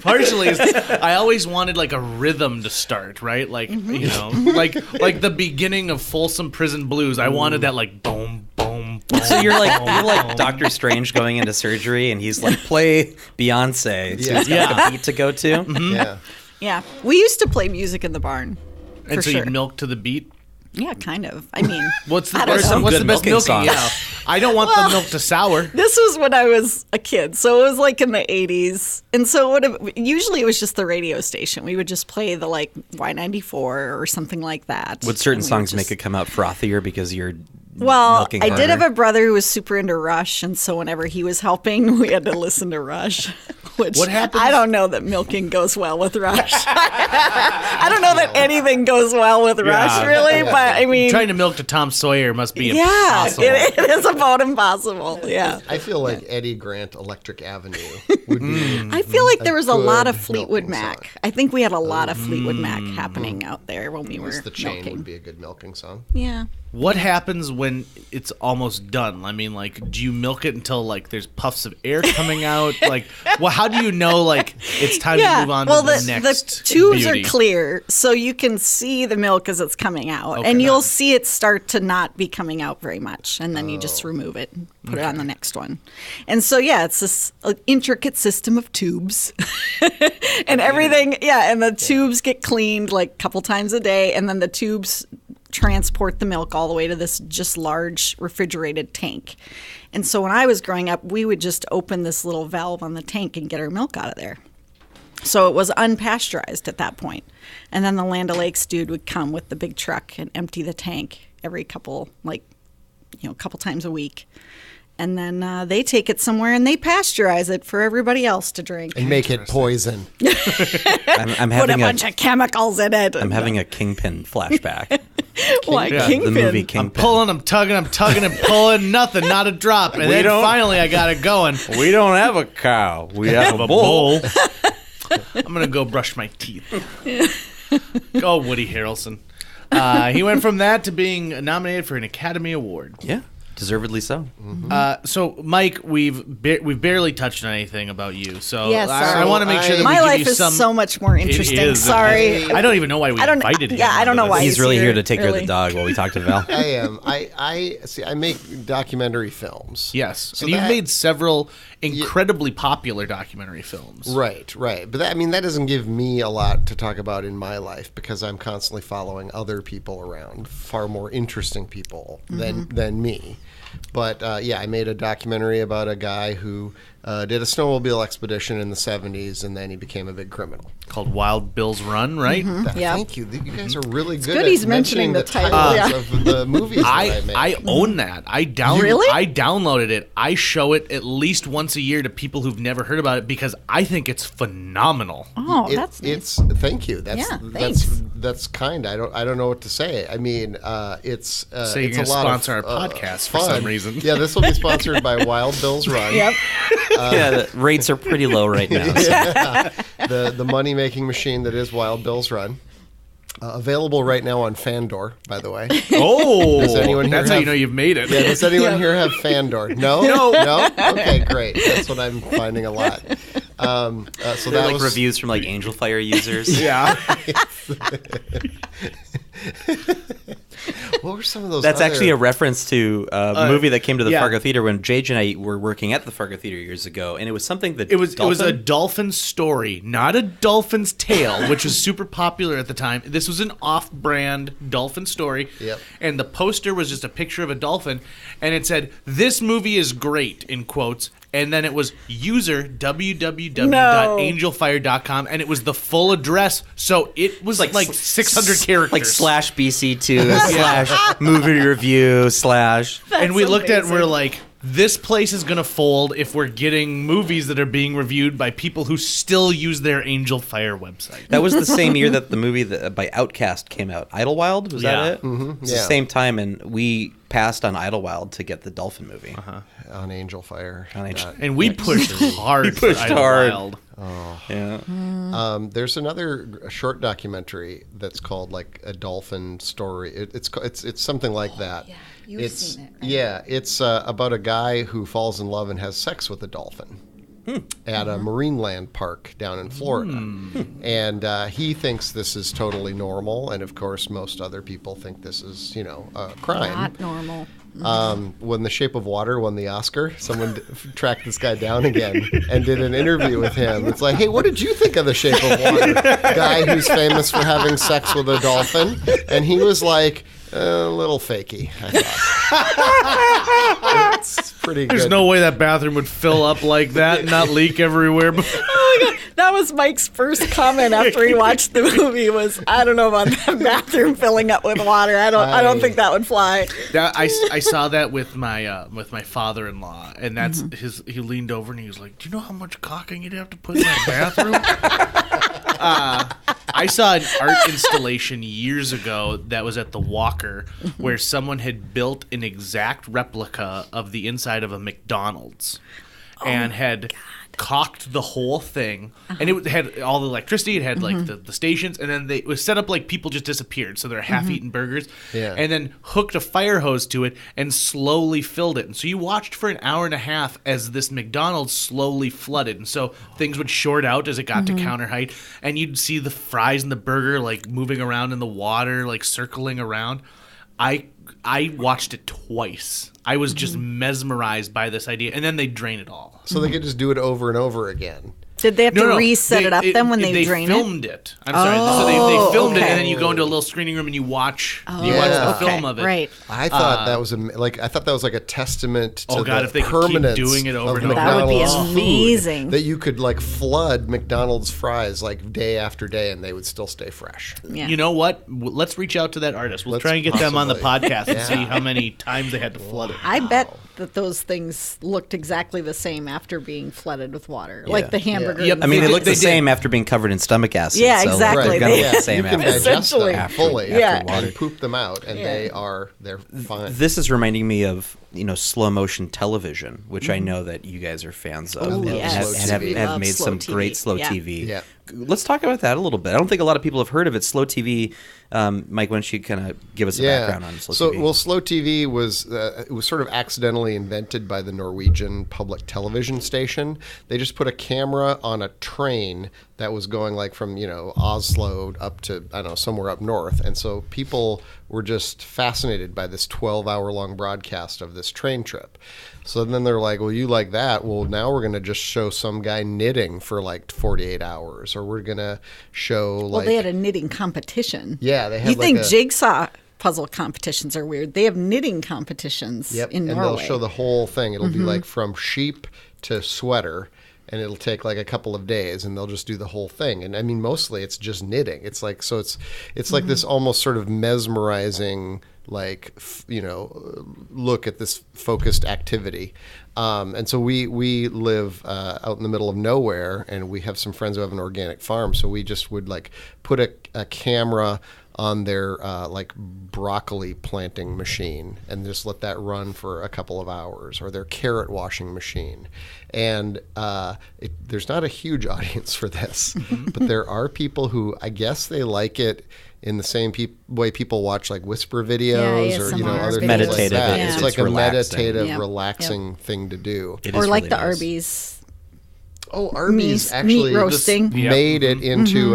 partially is I always wanted like a rhythm to start, right? Like you know, like the beginning of Folsom Prison Blues. I wanted that like boom, boom, boom. So you're like Doctor Strange going into surgery, and he's like, play Beyonce. So he's got like a beat to go to. Yeah. Yeah. We used to play music in the barn. And For so sure. you milk to the beat. Yeah, kind of. I mean, What's the I don't know. what's the good best milking milking? songs. Yeah, I don't want the milk to sour. this was when I was a kid, so it was like in the 80s. And so usually it was just the radio station. We would just play the like Y94 or something like that. Would certain And we songs would make it come out frothier because you're Well, milking I did harder? have a brother who was super into Rush, and so whenever he was helping, we had to listen to Rush. Which What happens- I don't know that milking goes well with Rush. I don't know that anything goes well with Rush, really, but I mean, Trying to milk to Tom Sawyer must be yeah, impossible. it is about impossible. Yeah. I feel like Eddie Grant, Electric Avenue would be. I feel like there was a lot of good Fleetwood milking Mac. song. I think we had a lot of Fleetwood Mac happening out there when we At were least the chain milking. would be a good milking song. Yeah. What happens when it's almost done? I mean, like, do you milk it until like there's puffs of air coming out? Like, well, how do you know like it's time to move on to the next the tubes beauty? are clear, so you can see the milk as it's coming out, Okay. and you'll see it start to not be coming out very much, and then you Oh. just remove it and put it on the next one. And so, yeah, it's this intricate system of tubes, and everything. Yeah, and the tubes get cleaned like a couple times a day, and then the tubes transport the milk all the way to this just large refrigerated tank. And so when I was growing up, we would just open this little valve on the tank and get our milk out of there. So it was unpasteurized at that point. And then the Land O'Lakes dude would come with the big truck and empty the tank every couple times a week. And then they take it somewhere and they pasteurize it for everybody else to drink. And make it poison. I'm Put a having bunch of chemicals in it. I'm having a Kingpin flashback. like Yeah, Kingpin. The movie I'm Kingpin. pulling, I'm tugging and pulling, nothing, not a drop. And then don't- finally I got it going. We don't have a cow. We have A bowl. I'm going to go brush my teeth. Go Woody Harrelson. He went from that to being nominated for an Academy Award. Yeah, deservedly so. So, Mike, we've barely touched on anything about you. So Yeah, I sorry. want to make sure that My we give life you is some. so much more It interesting. is. Sorry. I don't even know why we invited him. yeah, I don't know onto why this. He's really here to here, take care of really. the dog while we talk to Val. I am. I see. I make documentary films. Yes, So and you've that- made several incredibly popular documentary films. Right. But that doesn't give me a lot to talk about in my life because I'm constantly following other people around, far more interesting people than me. But I made a documentary about a guy who did a snowmobile expedition in the 70s, and then he became a big criminal. Called Wild Bill's Run, right? Yeah. Thank you. You guys are really good good at he's mentioning the title, yeah. of the movies that I make. I own that. I Really? I downloaded it. I show it at least once a year to people who've never heard about it because I think it's phenomenal. Oh, It- that's nice. it's thank you. That's Yeah, thanks. that's kind. I don't know what to say. I mean, it's So you're it's going a to lot sponsor of, our podcast for fun. some reason. Yeah, this will be sponsored by Wild Bill's Run. Yep. Yeah, the rates are pretty low right now. So. The money making machine that is Wild Bill's Run. Available right now on Fandor, by the way. Oh, Does anyone here that's how have- you know you've made it. Yeah, does anyone here have Fandor? No? No? Okay, great. That's what I'm finding a lot. So They're that like was reviews from like Angel Fire users. Yeah. What were some of those? That's other- actually a reference to a movie that came to the yeah. Fargo Theater when JJ and I were working at the Fargo Theater years ago, and it was something that It was a Dolphin? dolphin story, not a dolphin's tale, which was super popular at the time. This was an off-brand dolphin story. Yep. And the poster was just a picture of a dolphin, and it said, "This movie is great," in quotes. And then it was user www.angelfire.com, and it was the full address. So it was like 600 characters. like /BC2 /movie review / and we looked at it and we're amazing. like, this place is going to fold if we're getting movies that are being reviewed by people who still use their Angel Fire website. That was the same year that the movie by Outkast came out. Idlewild, was that it? Mm-hmm. It's the same time, and we passed on Idlewild to get the Dolphin movie. On Angel Fire. And we pushed hard. pushed hard. Idlewild. Yeah. There's another short documentary that's called like a dolphin story. It's something like that. Yeah, you've seen it. Right? Yeah, it's about a guy who falls in love and has sex with a dolphin at a marine land park down in Florida. And he thinks this is totally normal, and of course most other people think this is, a crime. Not normal. When The Shape of Water won the Oscar, someone tracked this guy down again and did an interview with him. It's like, hey, what did you think of The Shape of Water? Guy who's famous for having sex with a dolphin. And he was like, a little fakey, I thought. It's pretty good. There's no way that bathroom would fill up like that and not leak everywhere. Oh my God. That was Mike's first comment after he watched the movie was, I don't know about that bathroom filling up with water. I don't think that would fly. I saw that with my father-in-law, and that's he leaned over and he was like, "Do you know how much caulking you'd have to put in that bathroom?" I saw an art installation years ago that was at the Walker where someone had built an exact replica of the inside of a McDonald's and had caulked the whole thing, and it had all the electricity. It had like the stations, and then it was set up like people just disappeared, so they're half-eaten burgers. Yeah. And then hooked a fire hose to it and slowly filled it. And so you watched for an hour and a half as this McDonald's slowly flooded, and so things would short out as it got to counter height, and you'd see the fries and the burger like moving around in the water, like circling around. I watched it twice. I was just mesmerized by this idea, and then they drain it all. So they could just do it over and over again. Did they have to reset it up then when they drain it? They filmed it. I'm sorry. So they filmed it, and then you go into a little screening room and you watch the film of it. Right. I thought that was like a testament to if they the could keep permanence doing it over of and over. That would be McDonald's food, amazing. that you could like flood McDonald's fries like day after day and they would still stay fresh. Yeah. You know what? Let's reach out to that artist. We'll try and get them on the podcast and see how many times they had to flood it. I bet that those things looked exactly the same after being flooded with water, like the hamburger. Yep. I mean, they look the same after being covered in stomach acid. Yeah, so exactly. They're gonna look Yeah. the same You can after. digest them Essentially. fully Yeah. and poop them out, and they're fine. This is reminding me of slow motion television, which I know that you guys are fans of, Oh, and yes. have We have love made slow some TV. great slow Yeah. TV. Yeah. Let's talk about that a little bit. I don't think a lot of people have heard of it. Slow TV. Mike, why don't you kind of give us a background on slow TV? Well, slow TV was it was sort of accidentally invented by the Norwegian public television station. They just put a camera on a train that was going like from Oslo up to somewhere up north, and so people were just fascinated by this 12-hour-long broadcast of this train trip. So then they're like, well, you like that? Well, now we're going to just show some guy knitting for like 48 hours, or we're going to show Well, they had a knitting competition. Yeah, they had You think like a jigsaw puzzle competitions are weird? They have knitting competitions in Norway. and they'll show the whole thing. It'll be like from sheep to sweater, and it'll take like a couple of days, and they'll just do the whole thing. And I mean, mostly it's just knitting. It's like it's like this almost sort of mesmerizing look at this focused activity. And so we live out in the middle of nowhere, and we have some friends who have an organic farm. So we just would like put a camera on their broccoli planting machine and just let that run for a couple of hours, or their carrot washing machine. And there's not a huge audience for this, but there are people who I guess they like it in the same way people watch like whisper videos or ASMR other videos. things like that. Yeah. It's like a relaxing. meditative, relaxing thing to do. It Or is like really the nice. Arby's Oh, Arby's meat actually roasting. made it into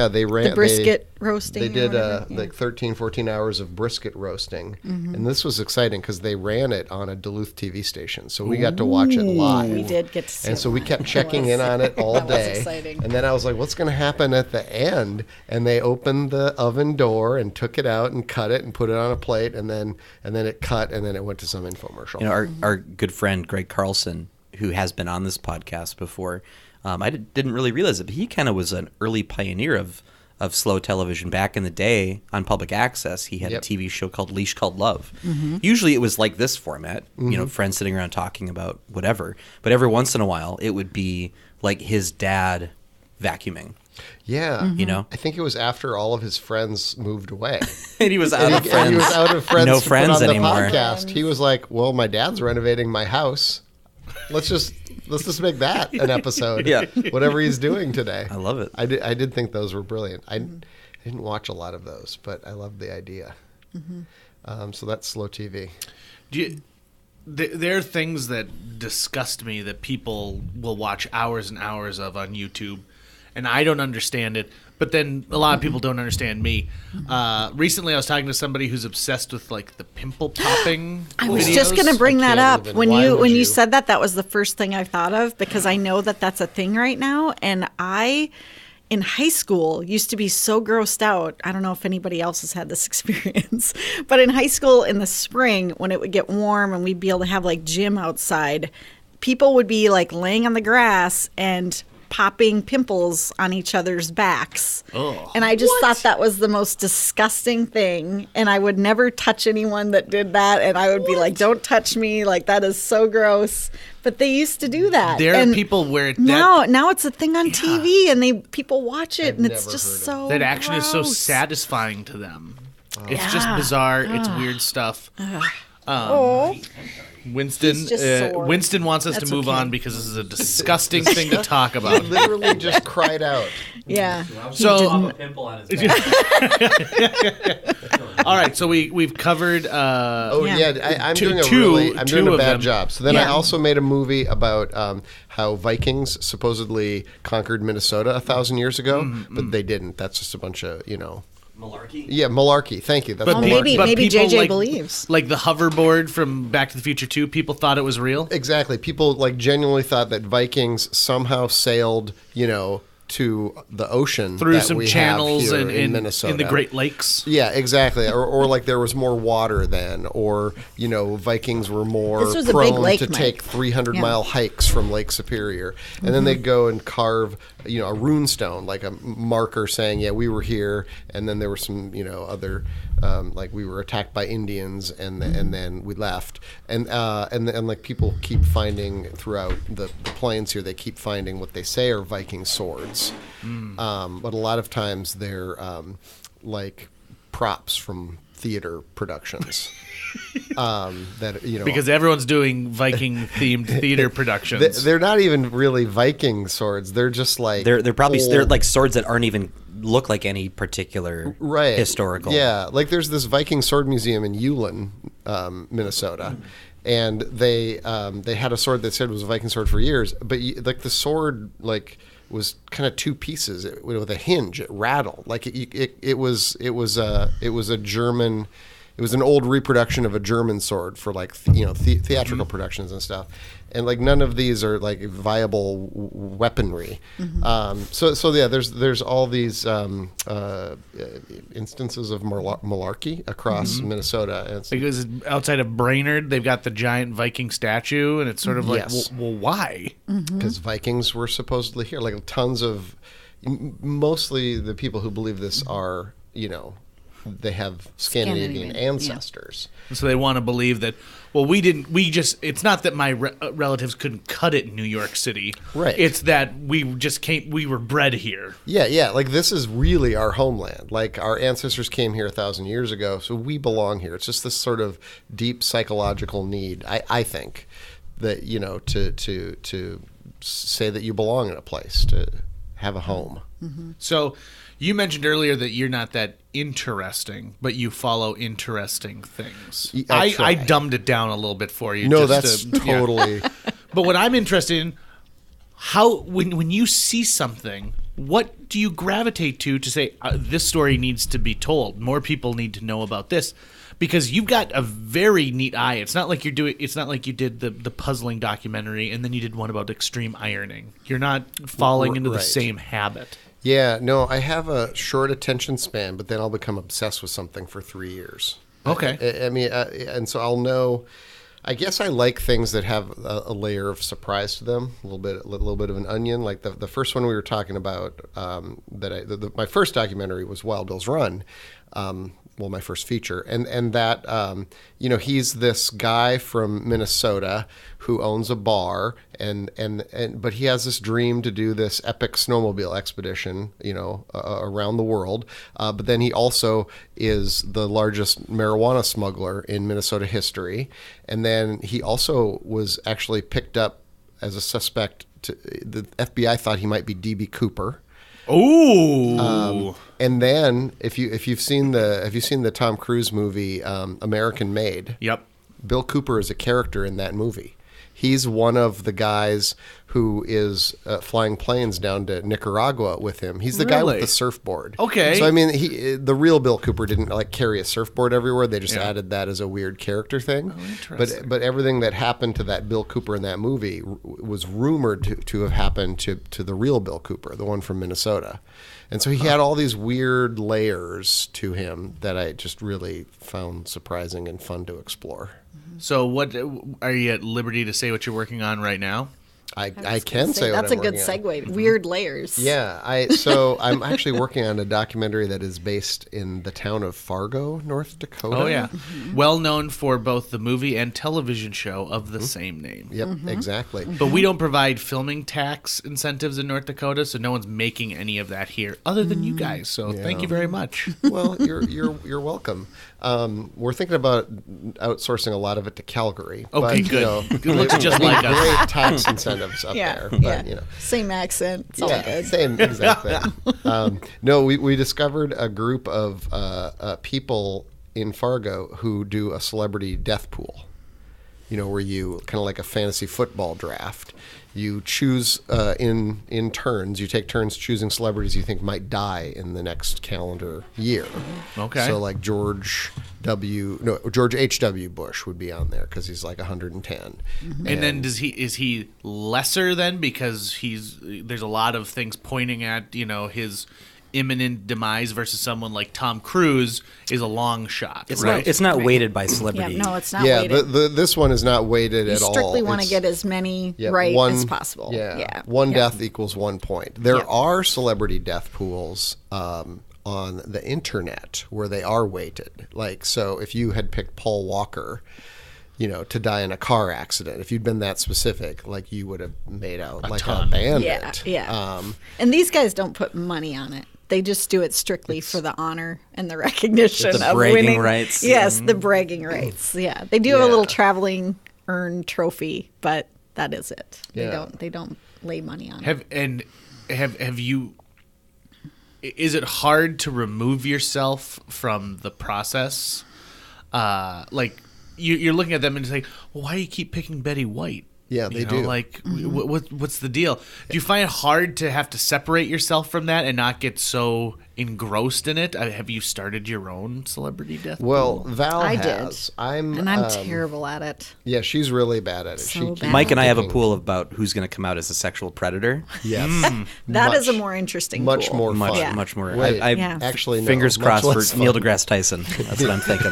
they ran The brisket roasting. They or did whatever. Yeah. like 13, 14 hours of brisket roasting, and this was exciting because they ran it on a Duluth TV station, so we got to watch it live. We did get to see and so it we live. kept checking in on it all That was day. exciting. And then I was like, "What's going to happen at the end?" And they opened the oven door and took it out and cut it and put it on a plate, and then it cut, and then it went to some infomercial. Our good friend Greg Carlson, who has been on this podcast before, I didn't really realize it, but he kind of was an early pioneer of of slow television. Back in the day on public access, he had Yep. a TV show called Leash Called Love. Usually it was like this format, friends sitting around talking about whatever. But every once in a while, it would be like his dad vacuuming. Yeah. I think it was after all of his friends moved away. And he was out of And friends. he was out of friends. No to friends put on anymore. The podcast. He was like, "Well, my dad's renovating my house. Let's just make that an episode. Yeah. Whatever he's doing today." I love it. I did think those were brilliant. I didn't watch a lot of those, but I loved the idea. So that's slow TV. There are things that disgust me that people will watch hours and hours of on YouTube, and I don't understand it. But then a lot of people don't understand me. Recently, I was talking to somebody who's obsessed with like the pimple popping. I was videos. just going to bring I that can't up even. when Why you would you you? said that. That was the first thing I thought of because I know that that's a thing right now, and I. In high school, used to be so grossed out. I don't know if anybody else has had this experience, but in high school in the spring, when it would get warm and we'd be able to have like gym outside, people would be like laying on the grass and popping pimples on each other's backs. Oh. And I just thought that was the most disgusting thing. And I would never touch anyone that did that. And I would be like, don't touch me. Like, that is so gross. But they used to do that. There and are people where now it's a thing on TV and people watch it and it's never just heard of so that action is so gross. satisfying to them. It's just Yeah. bizarre. It's weird stuff. Oh. Winston, He's just sore. Winston wants us That's to move okay. on because this is a disgusting thing to talk about. Literally just cried out. Yeah. So, a pimple on his back. all right. So we've covered. Oh Yeah. yeah, I'm Two- doing a two- really I'm two doing a of bad them. job. So then I Yeah. also made a movie about how Vikings supposedly conquered Minnesota 1,000 years ago, but they didn't. That's just a bunch of Malarkey? Yeah, malarkey. Thank you. That's But malarkey. maybe people JJ believes. Like the hoverboard from Back to the Future 2, people thought it was real. Exactly. People like genuinely thought that Vikings somehow sailed, to the ocean Through that some we channels have here in Minnesota. in the Great Lakes. Yeah, exactly. Or like there was more water then, or Vikings were more This was a big prone lake, to Mike. take 300-mile hikes from Lake Superior, and then they'd go and carve a rune stone, like a marker saying, yeah, we were here, and then there were some other like we were attacked by Indians, and then we left, and like people keep finding throughout the plains here, they keep finding what they say are Viking swords, but a lot of times they're like props from theater productions. Because everyone's doing Viking themed theater productions. they're not even really Viking swords. They're just like They're probably old- they're like swords that aren't even look like any particular historical. Yeah, like there's this Viking sword museum in Ullin, Minnesota, and they had a sword that said it was a Viking sword for years, but like the sword was kind of two pieces with a hinge. It rattled like it was a German. It was an old reproduction of a German sword for like theatrical productions and stuff, and like none of these are like viable weaponry. So yeah, there's all these instances of malarkey across Minnesota. And because outside of Brainerd, they've got the giant Viking statue, and it's sort of like, Yes. well, why? because Vikings were supposedly here, like tons of, mostly the people who believe this are they have Scandinavian Scandinavian, ancestors. So they want to believe that, well, it's not that my relatives couldn't cut it in New York City. Right. It's that we were bred here. Yeah, like this is really our homeland. Like our ancestors came here 1,000 years ago, so we belong here. It's just this sort of deep psychological need, I think, that to say that you belong in a place, to have a home. So you mentioned earlier that you're not that interesting, but you follow interesting things. I I try. dumbed it down a little bit for you. No, just that's to- yeah. totally. But what I'm interested in, when you see something, what do you gravitate to say this story needs to be told? More people need to know about this, because you've got a very neat eye. It's not like It's not like you did the puzzling documentary and then you did one about extreme ironing. You're not falling into the Right. same habit. Yeah, no, I have a short attention span, but then I'll become obsessed with something for 3 years. Okay. I mean, and so I'll know. I guess I like things that have a layer of surprise to them, a little bit of an onion. Like the first one we were talking about, my first documentary was Wild Bill's Run. My first feature, and that he's this guy from Minnesota who owns a bar, but he has this dream to do this epic snowmobile expedition, around the world. But then he also is the largest marijuana smuggler in Minnesota history, and then he also was actually picked up as a suspect. The FBI thought he might be D.B. Cooper. Ooh. And then if you've seen the Tom Cruise movie American Made, Yep. Bill Cooper is a character in that movie. He's one of the guys who is flying planes down to Nicaragua with him. He's the guy with the surfboard. Okay. So I mean, the real Bill Cooper didn't carry a surfboard everywhere. They just added that as a weird character thing. Oh, interesting. But everything that happened to that Bill Cooper in that movie was rumored to have happened to the real Bill Cooper, the one from Minnesota. And so he had all these weird layers to him that I just really found surprising and fun to explore. So what are you at liberty to say what you're working on right now? I can say what that's I'm a good working on. segue. Weird layers. Yeah, I'm actually working on a documentary that is based in the town of Fargo, North Dakota. Oh yeah, well known for both the movie and television show of the same name. Yep, exactly. But we don't provide filming tax incentives in North Dakota, so no one's making any of that here, other than you guys. So thank you very much. Well, you're welcome. We're thinking about outsourcing a lot of it to Calgary. Okay, but, good. It we looks just need like us. great tax incentives up there. But, Same accent. It's all good. Same exact thing. No, we discovered a group of people in Fargo who do a celebrity death pool. Where you kind of like a fantasy football draft. You choose in turns. You take turns choosing celebrities you think might die in the next calendar year. Okay. So like George H.W. Bush would be on there because he's like 110. And then is he lesser then because there's a lot of things pointing at his imminent demise versus someone like Tom Cruise is a long shot. It's not weighted by celebrity. Yeah, no, it's not Yeah, weighted. this one is not weighted at all. You strictly want to get as many as possible. Yeah, one death equals 1 point. There are celebrity death pools on the internet where they are weighted. So if you had picked Paul Walker, to die in a car accident, if you'd been that specific, you would have made out like a bandit. Yeah. And these guys don't put money on it. They just do it strictly for the honor and the recognition The of bragging winning. rights. Yes, the bragging rights. Yeah, they do have a little traveling earned trophy, but that is it. They don't lay money on it. Have you? Is it hard to remove yourself from the process? You're looking at them and it's like, well, why do you keep picking Betty White? Yeah, they do. What's the deal? Do you find it hard to have to separate yourself from that and not get so engrossed in it? Have you started your own celebrity death Well, pool? Val I has. did. I'm terrible at it. Yeah, she's really bad at it. So bad. Mike and I have a pool about who's going to come out as a sexual predator. Yes. That is a more interesting much pool. more fun. Much more. Wait, I no, fingers much crossed less for fun. Neil deGrasse Tyson. That's what I'm thinking.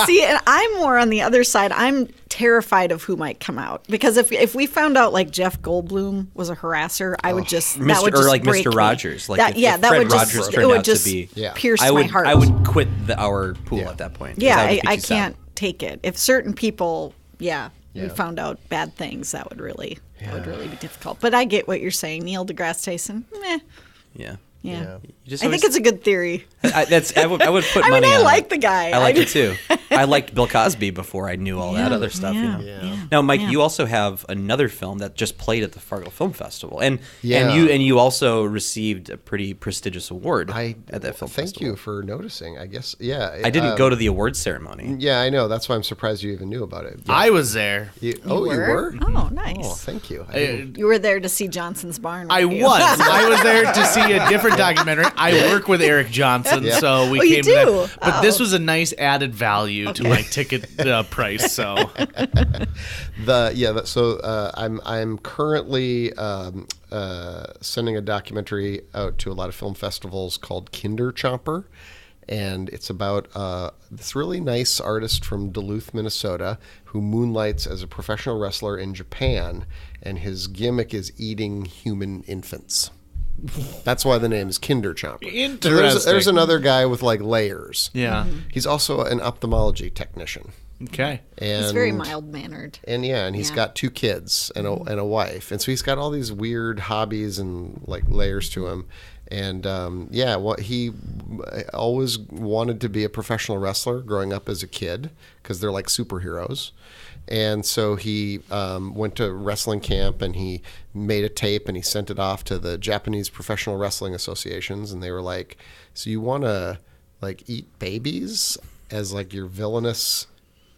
See, and I'm more on the other side. I'm terrified of who might come out because if we found out like Jeff Goldblum was a harasser, I would just that would just break Mr. me. Rogers. That if would Fred just Rogers it turned would out just to be, pierce I would my heart. I would quit our pool at that point. 'cause Yeah, would beat I you sad. can't take it. If certain people, we found out bad things, that would really be difficult. But I get what you're saying, Neil deGrasse Tyson. Meh. Yeah. Yeah. You just I think it's a good theory. I would put I mean, money I on like it. the guy. I like it too. I liked Bill Cosby before I knew all that other stuff. Now, Mike, you also have another film that just played at the Fargo Film Festival, and you also received a pretty prestigious award at that film festival. Thank you for noticing. I guess, yeah. I didn't go to the awards ceremony. Yeah, I know. That's why I'm surprised you even knew about it. Yeah. I was there. You were? Oh, nice. Oh, thank you. I didn't- You were there to see Johnson's Barn. I weren't you? was. I was there to see a different documentary. I work with Eric Johnson, so we Oh, you came to that. do? But this Oh. was a nice added value to my ticket price. So I'm currently sending a documentary out to a lot of film festivals called Kinder Chomper, And it's about this really nice artist from Duluth, Minnesota, who moonlights as a professional wrestler in Japan, and his gimmick is eating human infants. That's why the name is Kinder Chomper. Interesting. So there's another guy with like layers. Yeah. He's also an ophthalmology technician. Okay. And, He's very mild-mannered. And he's got 2 kids and a wife. And so he's got all these weird hobbies and like layers to him. And he always wanted to be a professional wrestler growing up as a kid because they're like superheroes. And so he went to wrestling camp and he made a tape and he sent it off to the Japanese professional wrestling associations. And they were like, so you want to like eat babies as like your villainous...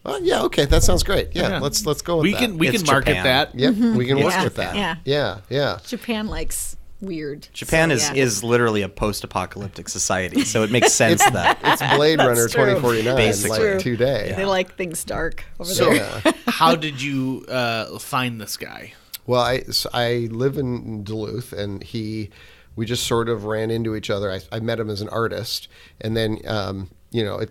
Oh, yeah, okay, that sounds great. Yeah, let's go with that. We can market Japan. that. Yep, we can work with that. Yeah. Yeah. Japan likes weird. Japan is literally a post-apocalyptic society, so it makes sense that It's Blade Runner true. 2049 Basically. like today. They like things dark over So, there. how did you find this guy? Well, I live in Duluth, and we just sort of ran into each other. I met him as an artist, and then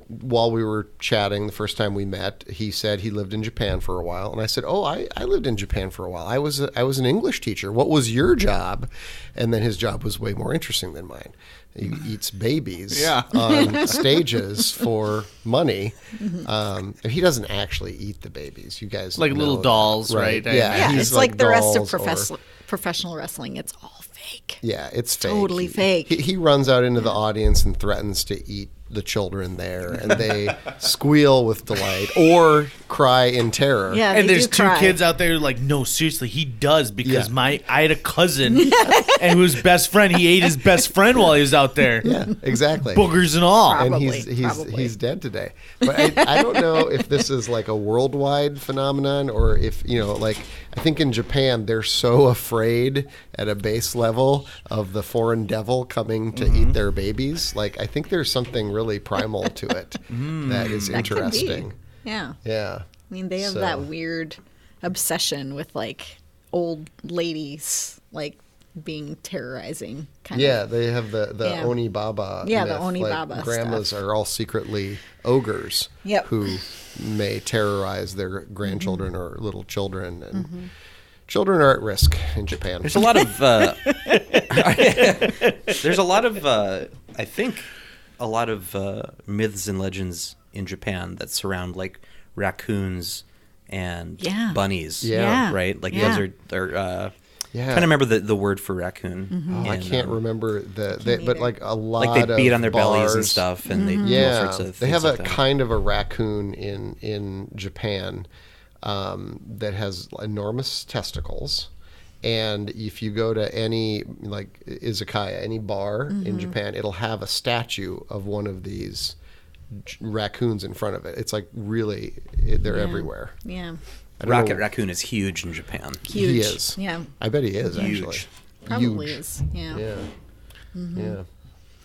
while we were chatting the first time we met, he said he lived in Japan for a while, and I said, "Oh, I lived in Japan for a while. I was an English teacher. What was your job?" And then his job was way more interesting than mine. He eats babies on stages for money. He doesn't actually eat the babies. You guys Like know little that, dolls, right? Yeah, he's it's like the rest of dolls professional wrestling. It's all fake. Yeah, it's fake. Totally fake. He runs out into the audience and threatens to eat the children there, and they squeal with delight or cry in terror. Yeah, And they there's do 2 cry. kids out there like, no, seriously, he does because Yeah. I had a cousin and whose best friend, he ate his best friend while he was out there. Yeah, exactly. Boogers and all. And Probably. he's dead today. But I don't know if this is like a worldwide phenomenon or if, I think in Japan they're so afraid at a base level of the foreign devil coming to eat their babies. Like, I think there's something really primal to it that is That could be. interesting. Yeah. Yeah. I mean, they have So- that weird obsession with like old ladies like being terrorizing kind Yeah, of. they have the Yeah. Oni Baba. Yeah, the myth. Oni Like, Baba grandmas stuff. are all secretly ogres Yep. who may terrorize their grandchildren or little children. And children are at risk in Japan. there's a lot of I think a lot of myths and legends in Japan that surround like raccoons and Yeah. bunnies. Yeah. Right? Like Yeah. you guys are Yeah. trying to remember the word for raccoon. I And, can't remember but either. like a lot like they beat of on their bellies and bars- stuff, and they do all Yeah, sorts of they things have like a that. kind of a raccoon in Japan that has enormous testicles. And if you go to any like izakaya, any bar in Japan, it'll have a statue of one of these raccoons in front of it. It's like really, they're Yeah. everywhere. Yeah. I don't Rocket know- Raccoon is huge in Japan. Huge. He is. Yeah. I bet he is Huge. actually. Probably Huge. is. Yeah. Yeah. Yeah.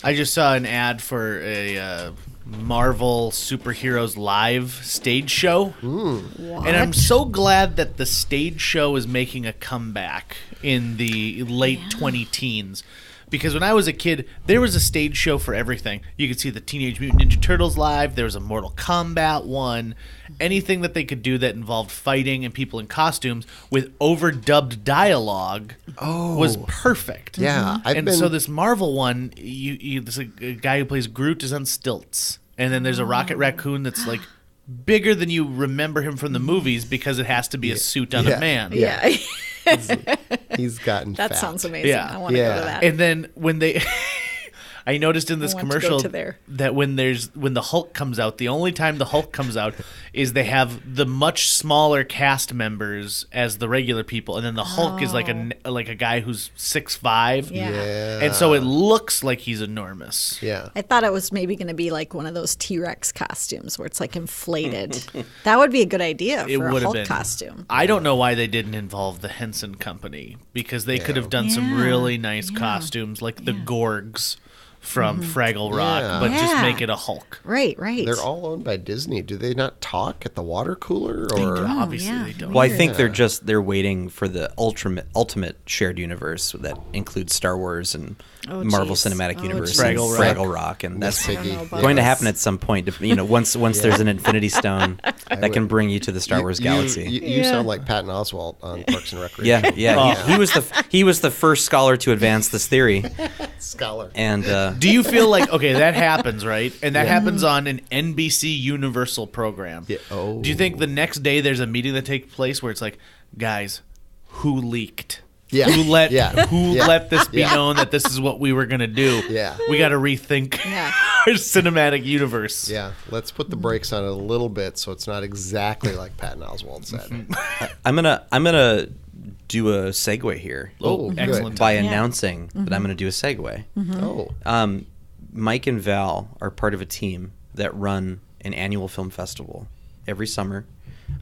I just saw an ad for a Marvel Superheroes Live stage show. What? And I'm so glad that the stage show is making a comeback in the late 20-teens. Because when I was a kid, there was a stage show for everything. You could see the Teenage Mutant Ninja Turtles live. There was a Mortal Kombat one. Anything that they could do that involved fighting and people in costumes with overdubbed dialogue was perfect. Yeah, I've and been- so this Marvel one, there's a guy who plays Groot is on stilts. And then there's a Rocket Raccoon that's like bigger than you remember him from the movies because it has to be a suit on Yeah. a man. Yeah. He's gotten That fat. sounds amazing. Yeah. I want to go Yeah. to that. And then when they, I noticed in this I want to go commercial to there. that when the Hulk comes out, the only time the Hulk comes out is they have the much smaller cast members as the regular people, and then the Hulk is like a guy who's 6'5". Yeah. Yeah. And so it looks like he's enormous. Yeah. I thought it was maybe going to be like one of those T-Rex costumes where it's like inflated. That would be a good idea It for a would have Hulk been. costume. I don't know why they didn't involve the Henson Company because they could have done some Yeah. really nice costumes like the Gorgs from Fraggle Rock, Yeah. but just Yeah. make it a Hulk. Right, right. They're all owned by Disney. Do they not talk at the water cooler? Or Obviously yeah. they don't. Well, I think they're waiting for the ultimate shared universe that includes Star Wars and Marvel geez. Cinematic Universe, Fraggle and Rock. Fraggle Rock, and that's I don't know about going to this. happen at some point. Once there's an Infinity Stone that can bring you to the Star Wars galaxy. You sound like Patton Oswalt on Parks and Recreation. Yeah. He was the first scholar to advance this theory, Scholar. and Do you feel like that happens, right? And that happens on an NBC Universal program. Yeah. Oh. Do you think the next day there's a meeting that takes place where it's like, guys, who leaked? Yeah. Who let Yeah. let this be Yeah. known that this is what we were gonna do? Yeah. We got to rethink our cinematic universe. Yeah, let's put the brakes on it a little bit so it's not exactly like Patton Oswalt said. I'm gonna do a segue here Oh, good. excellent. by announcing that I'm gonna do a segue. Oh, Mike and Val are part of a team that run an annual film festival every summer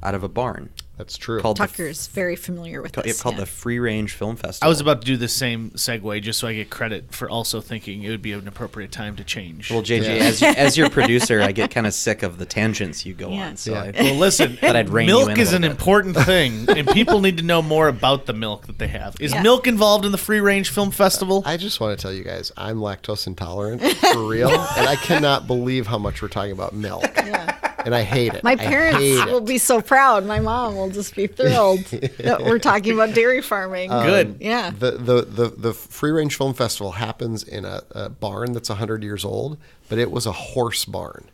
out of a barn that's true. called Tucker's very familiar with this. the Free Range Film Festival. I was about to do the same segue just so I get credit for also thinking it would be an appropriate time to change. Well, JJ, Yeah. as your producer, I get kind of sick of the tangents you go Yeah. on. So Yeah. Well, listen, Thought I'd rein you milk in a is an little bit. important thing, and people need to know more about the milk that they have. Is milk involved in the Free Range Film Festival? I just want to tell you guys, I'm lactose intolerant for real, and I cannot believe how much we're talking about milk. And I hate it. My I parents hate it. will be so proud. My mom will just be thrilled that we're talking about dairy farming. Good. Yeah. The Free Range Film Festival happens in a barn that's 100 years old, but it was a horse barn.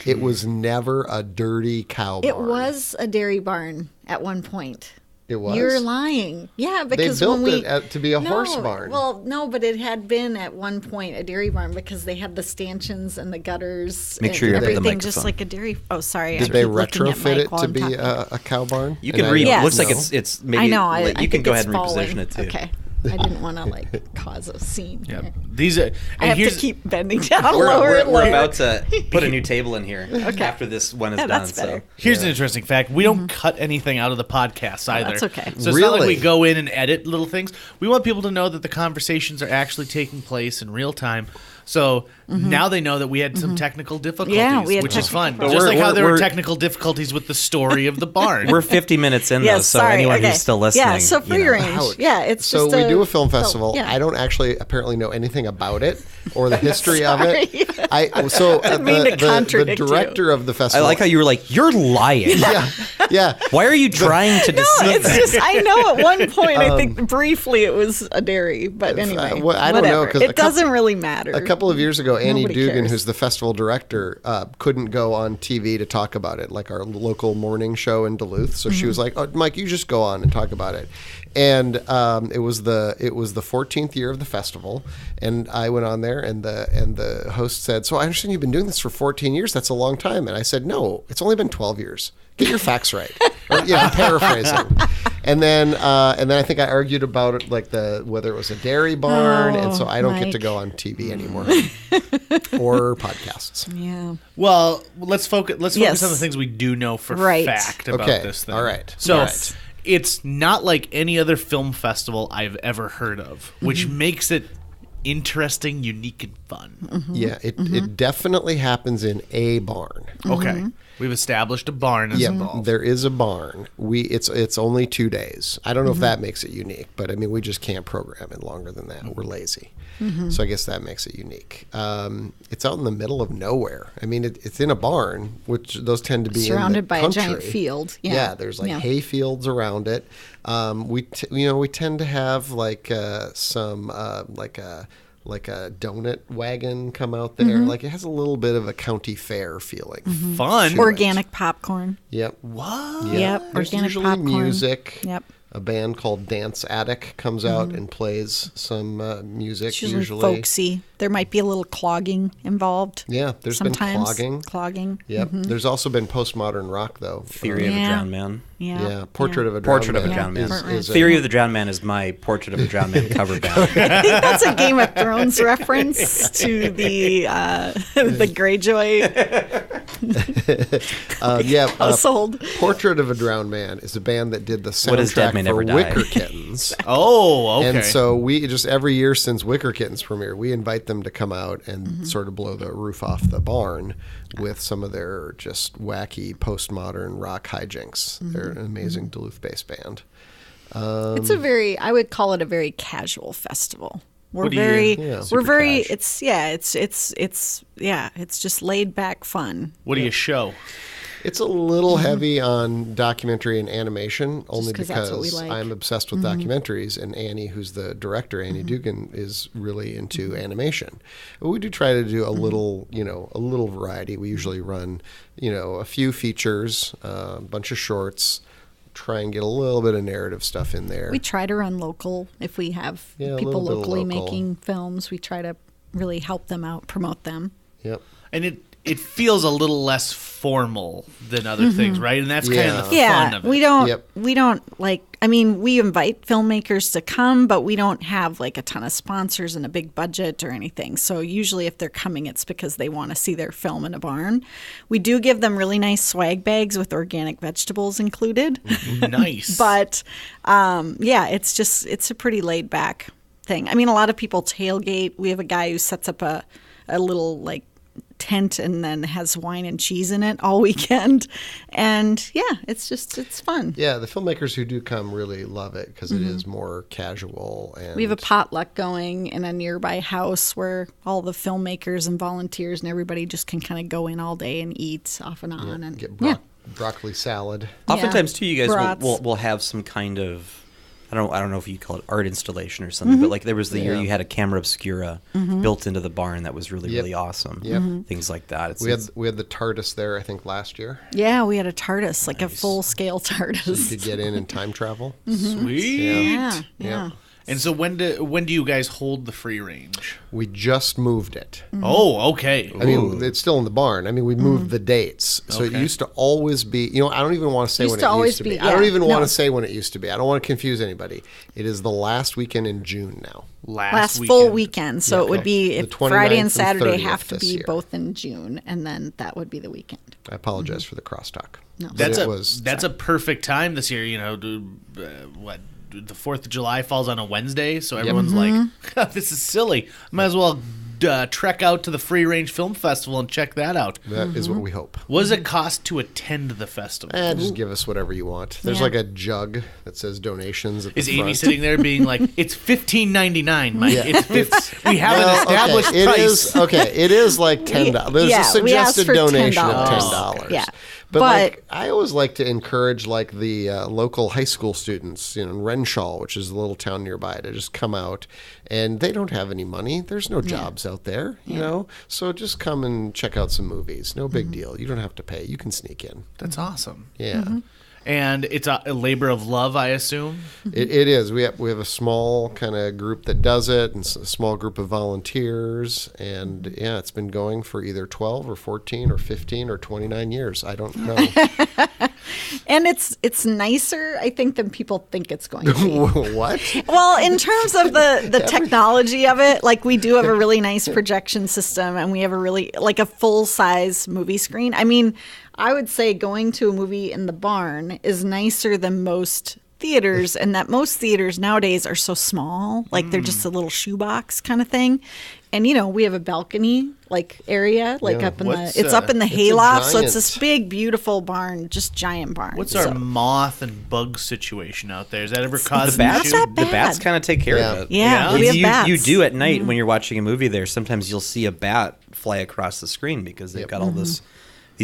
It was never a dirty cow barn. It was a dairy barn at one point. It was? You're lying. Yeah, because built when we it to be a horse barn. Well, no, but it had been at one point a dairy barn because they had the stanchions and the gutters. Make and sure you're at the everything just microphone. like a dairy. Oh, sorry. Did they retrofit it to be a cow barn? You And can I read. don't Yes. Looks like know. it's maybe. I know. I you can think go it's ahead and reposition falling. it too. Okay. I didn't want to cause a scene. Yeah. Here. These are. I have to keep bending down We're, lower we're, and we're lower. about to put a new table in here after this one is Yeah, done. that's better. Here's an interesting fact. We don't cut anything out of the podcast either. that's okay. So it's not like Really? we go in and edit little things. We want people to know that the conversations are actually taking place in real time. So now they know that we had some technical difficulties, Yeah, we had which is fun. technical Just like how there were we're- technical difficulties with the story of the barn. We're 50 minutes in though, Yes, so sorry. anyone okay. who's still listening, Yeah, so free range. Ouch. Yeah, it's so just we do a film so, festival. yeah. I don't actually apparently know anything about it or the history of Sorry. it. I mean to contradict the you. director of the I festival. like how you were like, "You're lying." yeah. Why are you trying to deceive It's me? just I know at one point I think briefly it was a dairy, but anyway, I don't know, whatever. 'cause It doesn't really matter. A couple of years ago, Annie Nobody Dugan, cares. who's the festival director, couldn't go on TV to talk about it, like our local morning show in Duluth. So she was like, "Oh, Mike, you just go on and talk about it." And it was the 14th year of the festival, and I went on there, and the host said, "So I understand you've been doing this for 14 years. That's a long time." And I said, "No, it's only been 12 years. Get your facts right." Or, I'm paraphrasing. And then I think I argued about it, like whether it was a dairy barn, and so I don't get to Mike. go on TV anymore or podcasts. Yeah. Well, let's focus. Let's Yes. focus on the things we do know for Right. fact about Okay, this thing. all right, So all right. it's not like any other film festival I've ever heard of, which makes it interesting, unique, and fun. Yeah, it definitely happens in a barn. Okay, we've established a barn is Yeah, involved. there is a barn. It's only 2 days. I don't know if that makes it unique, but I mean we just can't program it longer than that. We're lazy, so I guess that makes it unique. It's out in the middle of nowhere. I mean it's in a barn, which those tend to be Surrounded in the by a country. giant field. Yeah. Yeah, there's like Yeah. hay fields around it. We tend to have like some like a donut wagon come out there. Like it has a little bit of a county fair feeling. Fun. Organic popcorn. Yep. What? Yeah. Yep, There's organic usually popcorn. music. Yep. A band called Dance Attic comes out and plays some music. It's usually folksy. There might be a little clogging involved. Yeah, there's been Sometimes. clogging. Yep. There's also been postmodern rock though. Theory of a Yeah. Drowned Man. Yeah. Yeah, Portrait of a Drowned Portrait of a Man Drowned Man. is Theory of the Drowned Man is my Portrait of a Drowned Man cover band. I think that's a Game of Thrones reference to the Greyjoy household. Portrait of a Drowned Man is a band that did the What is Dead soundtrack May for Never Die. Wicker Kittens. Oh, okay. And so we just every year since Wicker Kittens premiere, we invite them to come out and sort of blow the roof off the barn with some of their just wacky postmodern rock hijinks. They're an amazing Duluth-based band. It's I would call it a very casual festival. We're What do you- very, Yeah. we're Super very. cash. It's just laid back fun. What do you show? It's a little heavy on documentary and animation, only 'cause that's what we because like. I'm obsessed with documentaries, and Annie, who's the director, Annie Dugan, is really into animation. But we do try to do a little, a little variety. We usually run, a few features, a bunch of shorts, try and get a little bit of narrative stuff in there. We try to run local if we have Yeah, a people little bit of locally local. making films. We try to really help them out, promote them. Yep. And it feels a little less formal than other things, right? And that's kind of the fun of it. we don't Yep. we don't we invite filmmakers to come, but we don't have like a ton of sponsors and a big budget or anything. So usually if they're coming, it's because they want to see their film in a barn. We do give them really nice swag bags with organic vegetables included. Nice. But it's a pretty laid back thing. I mean, a lot of people tailgate. We have a guy who sets up a little like tent and then has wine and cheese in it all weekend. And it's fun. Yeah, the filmmakers who do come really love it because it is more casual. And We have a potluck going in a nearby house where all the filmmakers and volunteers and everybody just can kind of go in all day and eat off and on. And get yeah. broccoli salad. Oftentimes, too, you guys Brats. will have some kind of, I don't know if you call it art installation or something, but like there was the year you had a camera obscura built into the barn that was really, really awesome. Yep. Things like that. We had the TARDIS there, I think, last year. Yeah, we had a TARDIS, like a full-scale TARDIS. You could get in and time travel. Sweet. Yeah. And so when do you guys hold the free range? We just moved it. Oh, okay. I mean, it's still in the barn. I mean, we moved the dates. So it Okay. used to always be, I don't even want to say Used when to it always used to be. be, I don't yeah, even no. want to say when it used to be. I don't want to confuse anybody. It is the last weekend in June now. Last full weekend. So it would be The if Friday 29th and Saturday 30th have to this be year. both in June, and then that would be the weekend. I apologize for the crosstalk. No. But That's it a perfect time this year. The 4th of July falls on a Wednesday, so everyone's like, "This is silly. Might as well trek out to the Free Range Film Festival and check that out." That is what we hope. What does it cost to attend the festival? Just give us whatever you want. There's Yeah. like a jug that says donations at the Is front. Amy sitting there being like, "It's $15.99, Mike. We have an Well, established okay. price." It is like $10. There's Yeah, a we asked suggested for donation of $10. $10. Yeah. But But- like, I always like to encourage like the local high school students, in Renshaw, which is a little town nearby, to just come out, and they don't have any money. There's no jobs out there, so just come and check out some movies. No big deal. You don't have to pay. You can sneak in. That's awesome. Yeah. And it's a labor of love, I assume. It is. We have a small kind of group that does it, and a small group of volunteers, and it's been going for either 12 or 14 or 15 or 29 years. I don't know. And it's nicer, I think, than people think it's going to be. What? Well, in terms of the technology of it, like we do have a really nice projection system, and we have a really like a full size movie screen. I mean, I would say going to a movie in the barn is nicer than most theaters, and that most theaters nowadays are so small, like they're just a little shoebox kind of thing. And we have a balcony like area, like Yeah. up in What's, it's up in the it's a hayloft, so it's giant- this big, beautiful barn, just giant barn. What's So- our moth and bug situation out there? Has that ever caused The an bats, issue? that the bats bad. kind of take care Yeah. of it. Yeah, we have you, bats. you do at night when you're watching a movie there. Sometimes you'll see a bat fly across the screen because they've got all these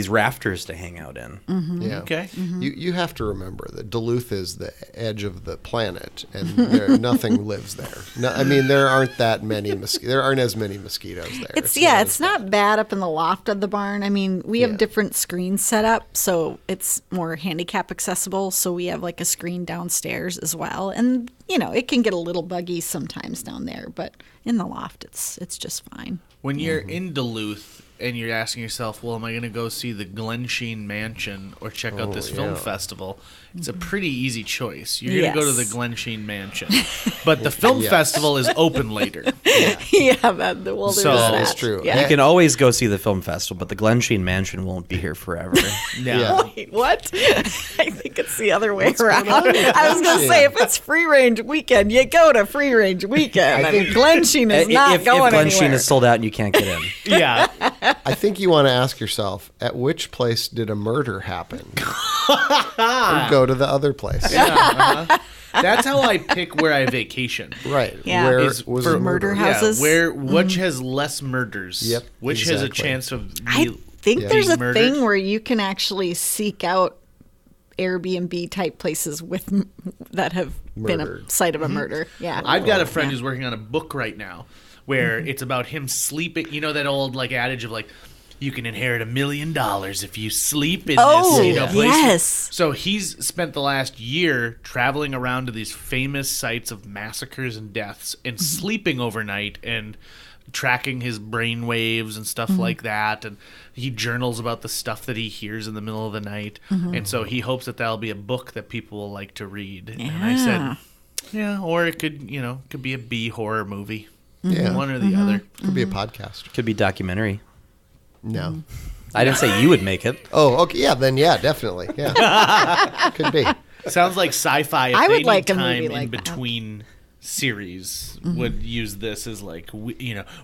rafters to hang out in. Yeah. Okay. You have to remember that Duluth is the edge of the planet, and nothing lives there. No, I mean, there aren't that many there aren't as many mosquitoes there. It's not bad up in the loft of the barn. I mean, we have Yeah. different screens set up, so it's more handicap accessible. So we have like a screen downstairs as well, and it can get a little buggy sometimes down there, but in the loft, it's just fine. When you're in Duluth and you're asking yourself, well, am I going to go see the Glensheen Mansion or check out this film festival? It's a pretty easy choice. You're going to go to the Yes. Glensheen Mansion. But the film festival is open later. Yeah, there's So- that. That is true. Yeah. You can always go see the film festival, but the Glensheen Mansion won't be here forever. Yeah. Wait, what? I think it's the other way around. going on? I was going to say, if it's free range weekend, you go to free range weekend. I mean, Glensheen is not if going Glensheen anywhere. is sold out and you can't get in. Yeah. I think you want to ask yourself, at which place did a murder happen? Or go to the other place. That's how I pick where I vacation. Right. Yeah. Where Is was for the murder murder? houses. Which has less murders? Yep, Which has a exactly. chance of I think there's a being murdered? thing where you can actually seek out Airbnb type places that have been a Murdered. site of a murder. Yeah. I've got a friend who's working on a book right now where it's about him sleeping. You know that old adage of you can inherit $1 million if you sleep in Oh, this place. yes. So he's spent the last year traveling around to these famous sites of massacres and deaths and sleeping overnight and tracking his brain waves and stuff like that. And he journals about the stuff that he hears in the middle of the night. And so he hopes that that'll be a book that people will like to read. Yeah. And I said, yeah, or it could be a B horror movie. Yeah. One or the other. Could be a podcast. Could be documentary. No. I didn't say you would make it. Oh, okay. Yeah, then definitely. Yeah. Could be. Sounds like sci-fi. If I they would like need a movie time in like that. between series would use this as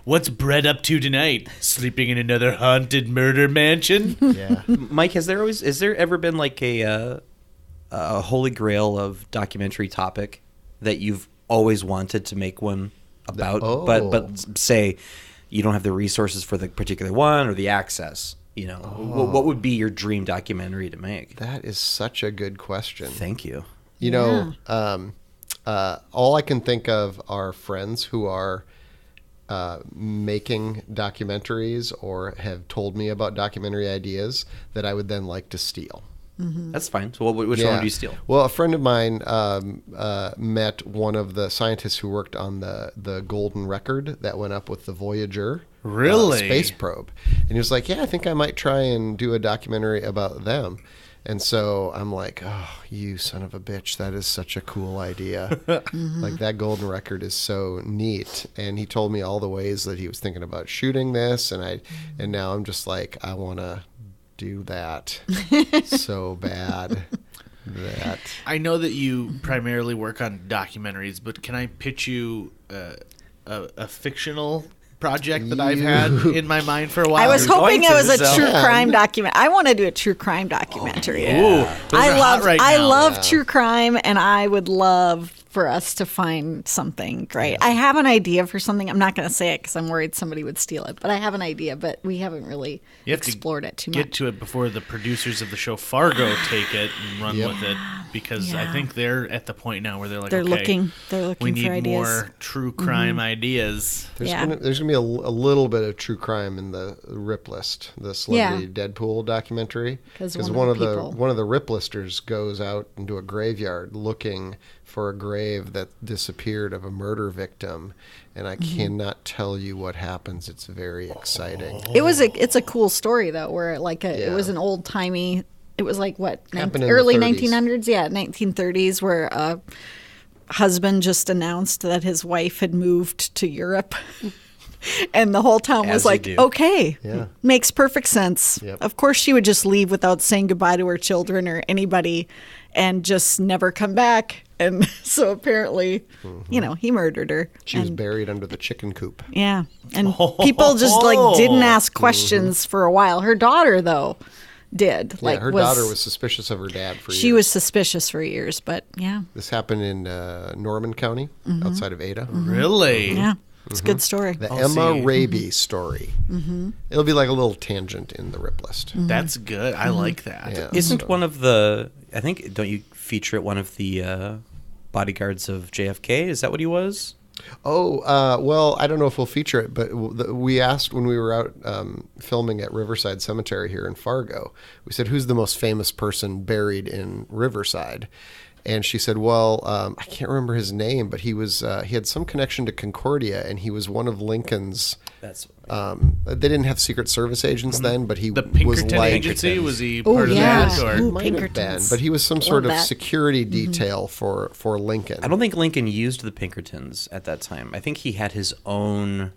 what's Brett up to tonight? Sleeping in another haunted murder mansion? Yeah. Mike, has there ever been a holy grail of documentary topic that you've always wanted to make one about, but say you don't have the resources for the particular one or the access? What would be your dream documentary to make? That is such a good question. Thank you. All I can think of are friends who are making documentaries or have told me about documentary ideas that I would then like to steal. That's fine. So which one would you steal? Well, a friend of mine met one of the scientists who worked on the golden record that went up with the Voyager space probe. And he was like, yeah, I think I might try and do a documentary about them. And so I'm like, oh, you son of a bitch, that is such a cool idea. Like, that golden record is so neat. And he told me all the ways that he was thinking about shooting this. And now I'm just like, I want to do that so bad. I know that you primarily work on documentaries, but can I pitch you a fictional project that I've had in my mind for a while? I was hoping it was a so- true crime document. I want to do a true crime documentary. Ooh, those are hot right I now. love true crime, and I would love for us to find something great. I have an idea for something. I'm not going to say it because I'm worried somebody would steal it, but I have an idea, but we haven't really You have explored to it too get much. to it before the producers of the show Fargo take it and run with it, because I Yeah. think they're at the point now where they're like, They're okay, looking we for need ideas. more true crime ideas. There's Yeah. gonna be a little bit of true crime in the Rip List, the Celebrity Deadpool documentary, 'Cause because one one of of the the people- one of the Rip Listers goes out into a graveyard looking for a grave that disappeared of a murder victim, and I cannot tell you what happens. It's very exciting. It's a cool story though, where it was an old timey. It was like what Happened in the early 30s. 1900s, 1930s, where a husband just announced that his wife had moved to Europe. And the whole town was As you like, do. okay, Yeah. makes perfect sense. Yep. Of course, she would just leave without saying goodbye to her children or anybody and just never come back. And so apparently, he murdered her. She was And- buried under the chicken coop. yeah. And people just didn't ask questions for a while. Her daughter, though, did. Yeah, her daughter was suspicious of her dad for years. She was suspicious for years, but yeah. This happened in Norman County, outside of Ada. Really? Yeah. It's a good story. The I'll Emma see. Raby story. It'll be like a little tangent in the Rip List. That's good. I like that. Yeah. Isn't one of the? I think don't you feature at one of the bodyguards of JFK? Is that what he was? Oh, well, I don't know if we'll feature it, but we asked when we were out filming at Riverside Cemetery here in Fargo, we said, who's the most famous person buried in Riverside? And she said, well, I can't remember his name, but he had some connection to Concordia, and he was one of Lincoln's. That's They didn't have Secret Service agents then, but he The was Pinkerton like. Agency, was he Oh, part yeah. of that? Or? Ooh, Might have been, Pinkertons. but he was some sort of that. security detail for Lincoln. I don't think Lincoln used the Pinkertons at that time. I think he had his own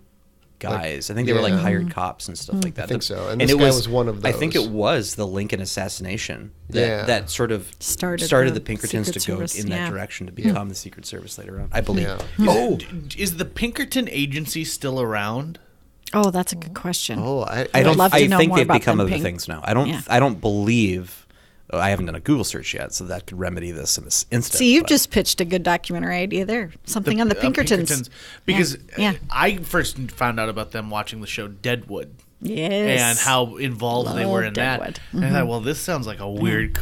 guys. I think they were like yeah. hired cops and stuff like that. I think so. And And this it guy was one of I think those. it was the Lincoln assassination Yeah. that sort of Started started the the Pinkertons Secret to go Service, in that yeah. direction to become the Secret Service later on. I believe. Yeah. Oh, is the Pinkerton Agency still around? Oh, that's a good question. Oh, I I'd don't. love to I know think more they've about become them other pink. things now. I don't. Yeah. I don't believe. I haven't done a Google search yet, so that could remedy this in this instant. See, you've but- just pitched a good documentary idea there. Something on the Pinkertons. Because Yeah. I first found out about them watching the show Deadwood. Yes. And how involved they were in Deadwood. that. And I thought, well, this sounds like a weird,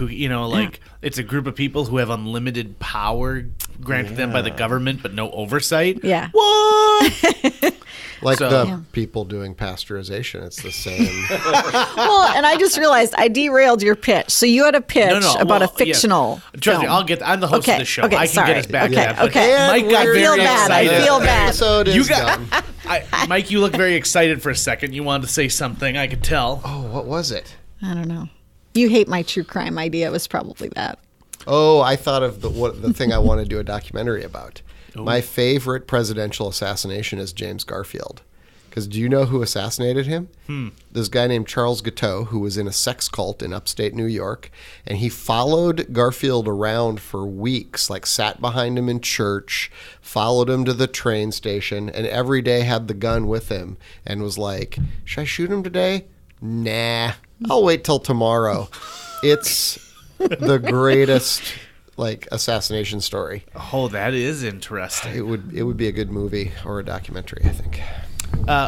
it's a group of people who have unlimited power granted them by the government, but no oversight. Yeah. What? Like So- the Yeah. people doing pasteurization. It's the same. Well, and I just realized I derailed your pitch. So you had a pitch about a fictional Trust me, film. I'm the host of the show. I can sorry. get us back okay, to that. But Okay, Mike got I very feel bad. excited. I feel bad. Episode is You got- done. Mike, you look very excited for a second. You wanted to say something. I could tell. Oh, what was it? I don't know. You hate my true crime idea. It was probably that. Oh, I thought of the thing I want to do a documentary about. My favorite presidential assassination is James Garfield. Because do you know who assassinated him? This guy named Charles Guiteau, who was in a sex cult in upstate New York. And he followed Garfield around for weeks, like sat behind him in church, followed him to the train station, and every day had the gun with him and was like, should I shoot him today? Nah, I'll wait till tomorrow. It's the greatest assassination story. Oh, that is interesting. It would be a good movie or a documentary, I think.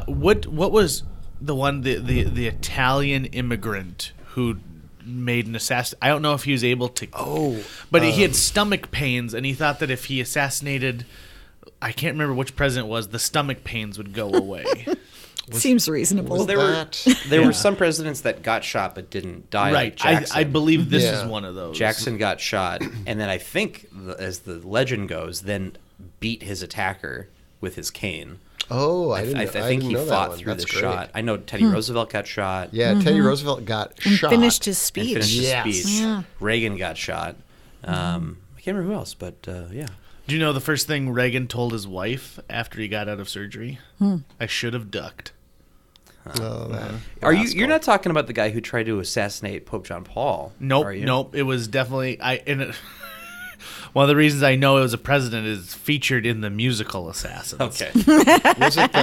What was the one the Italian immigrant who made an assassin? I don't know if he was able to. But he had stomach pains, and he thought that if he assassinated, I can't remember which president it was, the stomach pains would go away. Seems reasonable. Well, there were some presidents that got shot but didn't die. Right. Like Jackson. I believe this Yeah. is one of those. Jackson got shot, and then I think, as the legend goes, then beat his attacker with his cane. Oh, I think he know that fought one. through That's the great. shot. I know Teddy Roosevelt got shot. Yeah, Teddy Roosevelt got And shot. finished his And speech. finished his Yes. speech. Yeah. Reagan got shot. I can't remember who else, but yeah. Do you know the first thing Reagan told his wife after he got out of surgery? I should have ducked. Oh, that Are you? rascal. You're not talking about the guy who tried to assassinate Pope John Paul? Nope, are you? nope. It was definitely one of the reasons I know it was a president is featured in the musical Assassins. Okay. Was it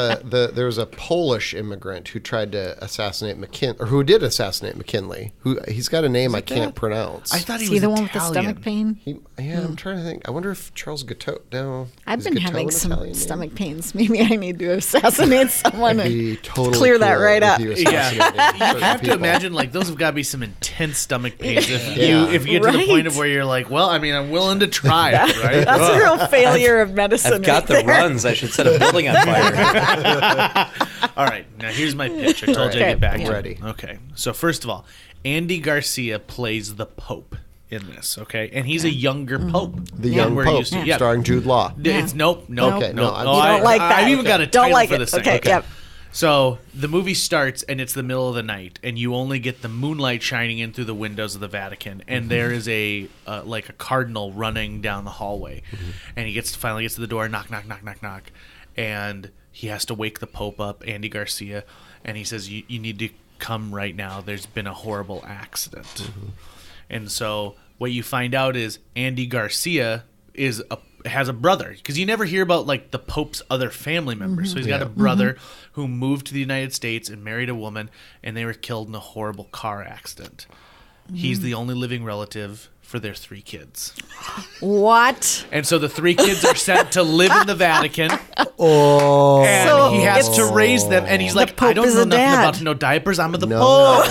there was a Polish immigrant who tried to assassinate who did assassinate McKinley? He's got a name I can't pronounce. I thought he Is was he the one Italian. with the stomach pain? I'm trying to think. I wonder if Charles Guiteau. No, I've is been Guiteau having an some Italian name? stomach pains. Maybe I need to assassinate someone It'd be and totally clear that cool right if up. you Yeah, assassinated you certain have to people. imagine those have got to be some intense stomach pains if Yeah. you get to the point of Right. where you're like, well, I mean, I'm willing to try it, right? That's a real failure of medicine. I've got the right there. runs. I should set a building on fire. All right, now here's my pitch. I told you Okay. I'd get back I'm to it. ready. Okay, so first of all, Andy Garcia plays the Pope in this, okay? And he's a younger Pope. The than Young we're Pope, used to. Yeah. starring Jude Law. It's nope. Okay, no, I, you don't like that. I've even got a Don't title like for it. this thing. Okay, yep. So the movie starts and it's the middle of the night, and you only get the moonlight shining in through the windows of the Vatican, and there is a cardinal running down the hallway, and he finally gets to the door, knock, knock, knock, knock, knock, and he has to wake the Pope up, Andy Garcia, and he says, "You need to come right now. There's been a horrible accident," and so what you find out is Andy Garcia has a brother, because you never hear about the Pope's other family members. So he's got a brother who moved to the United States and married a woman, and they were killed in a horrible car accident. He's the only living relative for their 3 kids. What? And so the 3 kids are sent to live in the Vatican. Oh, And So he has it's- to raise them. And he's like, Pope I don't is know a nothing dad. about no diapers. I'm the no. Pope.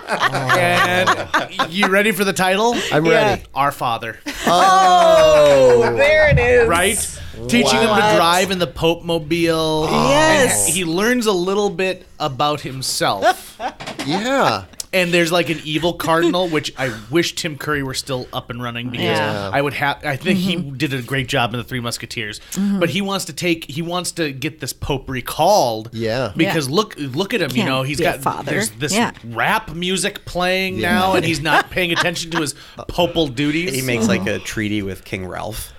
And you ready for the title? I'm ready. Our Father. Oh, there it is. Right? Teaching him to What? drive in the Pope Mobile. Yes. And he learns a little bit about himself. Yeah. And there's an evil cardinal, which I wish Tim Curry were still up and running, because Yeah. I think he did a great job in the Three Musketeers. But he wants to get this Pope recalled. Yeah. Because look at him, Can't he's be a got father. there's this Yeah. rap music playing now, and he's not paying attention to his popal duties. He makes a treaty with King Ralph.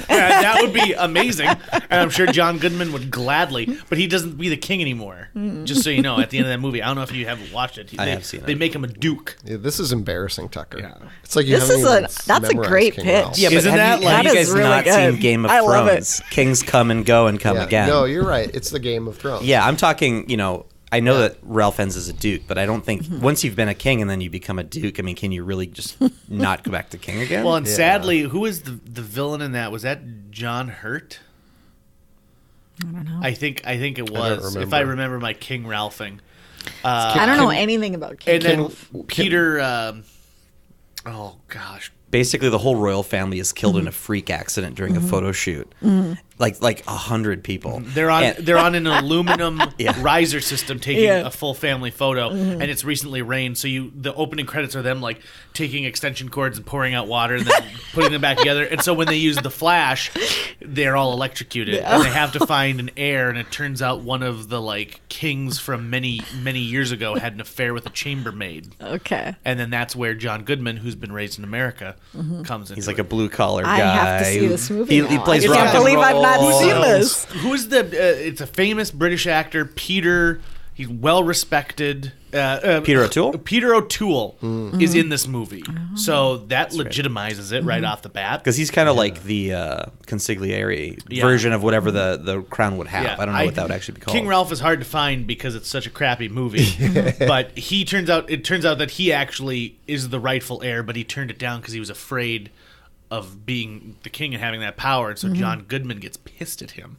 That would be amazing. And I'm sure John Goodman would gladly, but he doesn't be the king anymore. Just so you know, at the end of that movie, I don't know if you have watched it. I have seen it. They make him a duke. Yeah, this is embarrassing, Tucker. Yeah. It's like you This haven't is even that's a memorized great King pitch. Ralph. Yeah, but Isn't that have like- you That guys is really not good. seen Game of I love Thrones? Kings come and go and come Yeah. again. No, you're right. It's the Game of Thrones. Yeah, I'm talking, I know that Ralph Fiennes is a duke, but I don't think once you've been a king and then you become a duke, I mean, can you really just not go back to king again? Well, and sadly, who was the villain in that? Was that John Hurt? I don't know. I think it don't was. If remember. I remember my King Ralphing. I don't know anything about And King. then Peter. Oh gosh. basically the whole royal family is killed in a freak accident during a photo shoot. Like 100 people. They're on an aluminum Yeah. riser system taking Yeah. a full family photo, and it's recently rained. So the opening credits are them like taking extension cords and pouring out water and then putting them back together. And so when they use the flash, they're all electrocuted, and they have to find an heir. And it turns out one of the kings from many years ago had an affair with a chambermaid. Okay. And then that's where John Goodman, who's been raised in America, comes in. He's like a blue collar I guy. have to see this movie He now. plays I rock can't and believe I've not roll. seen this. Who's it's a famous British actor, Peter. He's well respected. Peter O'Toole? Peter O'Toole is in this movie, so that legitimizes it right off the bat. Because he's kind of like the consigliere Yeah. version of whatever the crown would have. Yeah, I don't know what that would actually be called. King Ralph is hard to find because it's such a crappy movie. But it turns out that he actually is the rightful heir, but he turned it down because he was afraid of being the king and having that power. And so John Goodman gets pissed at him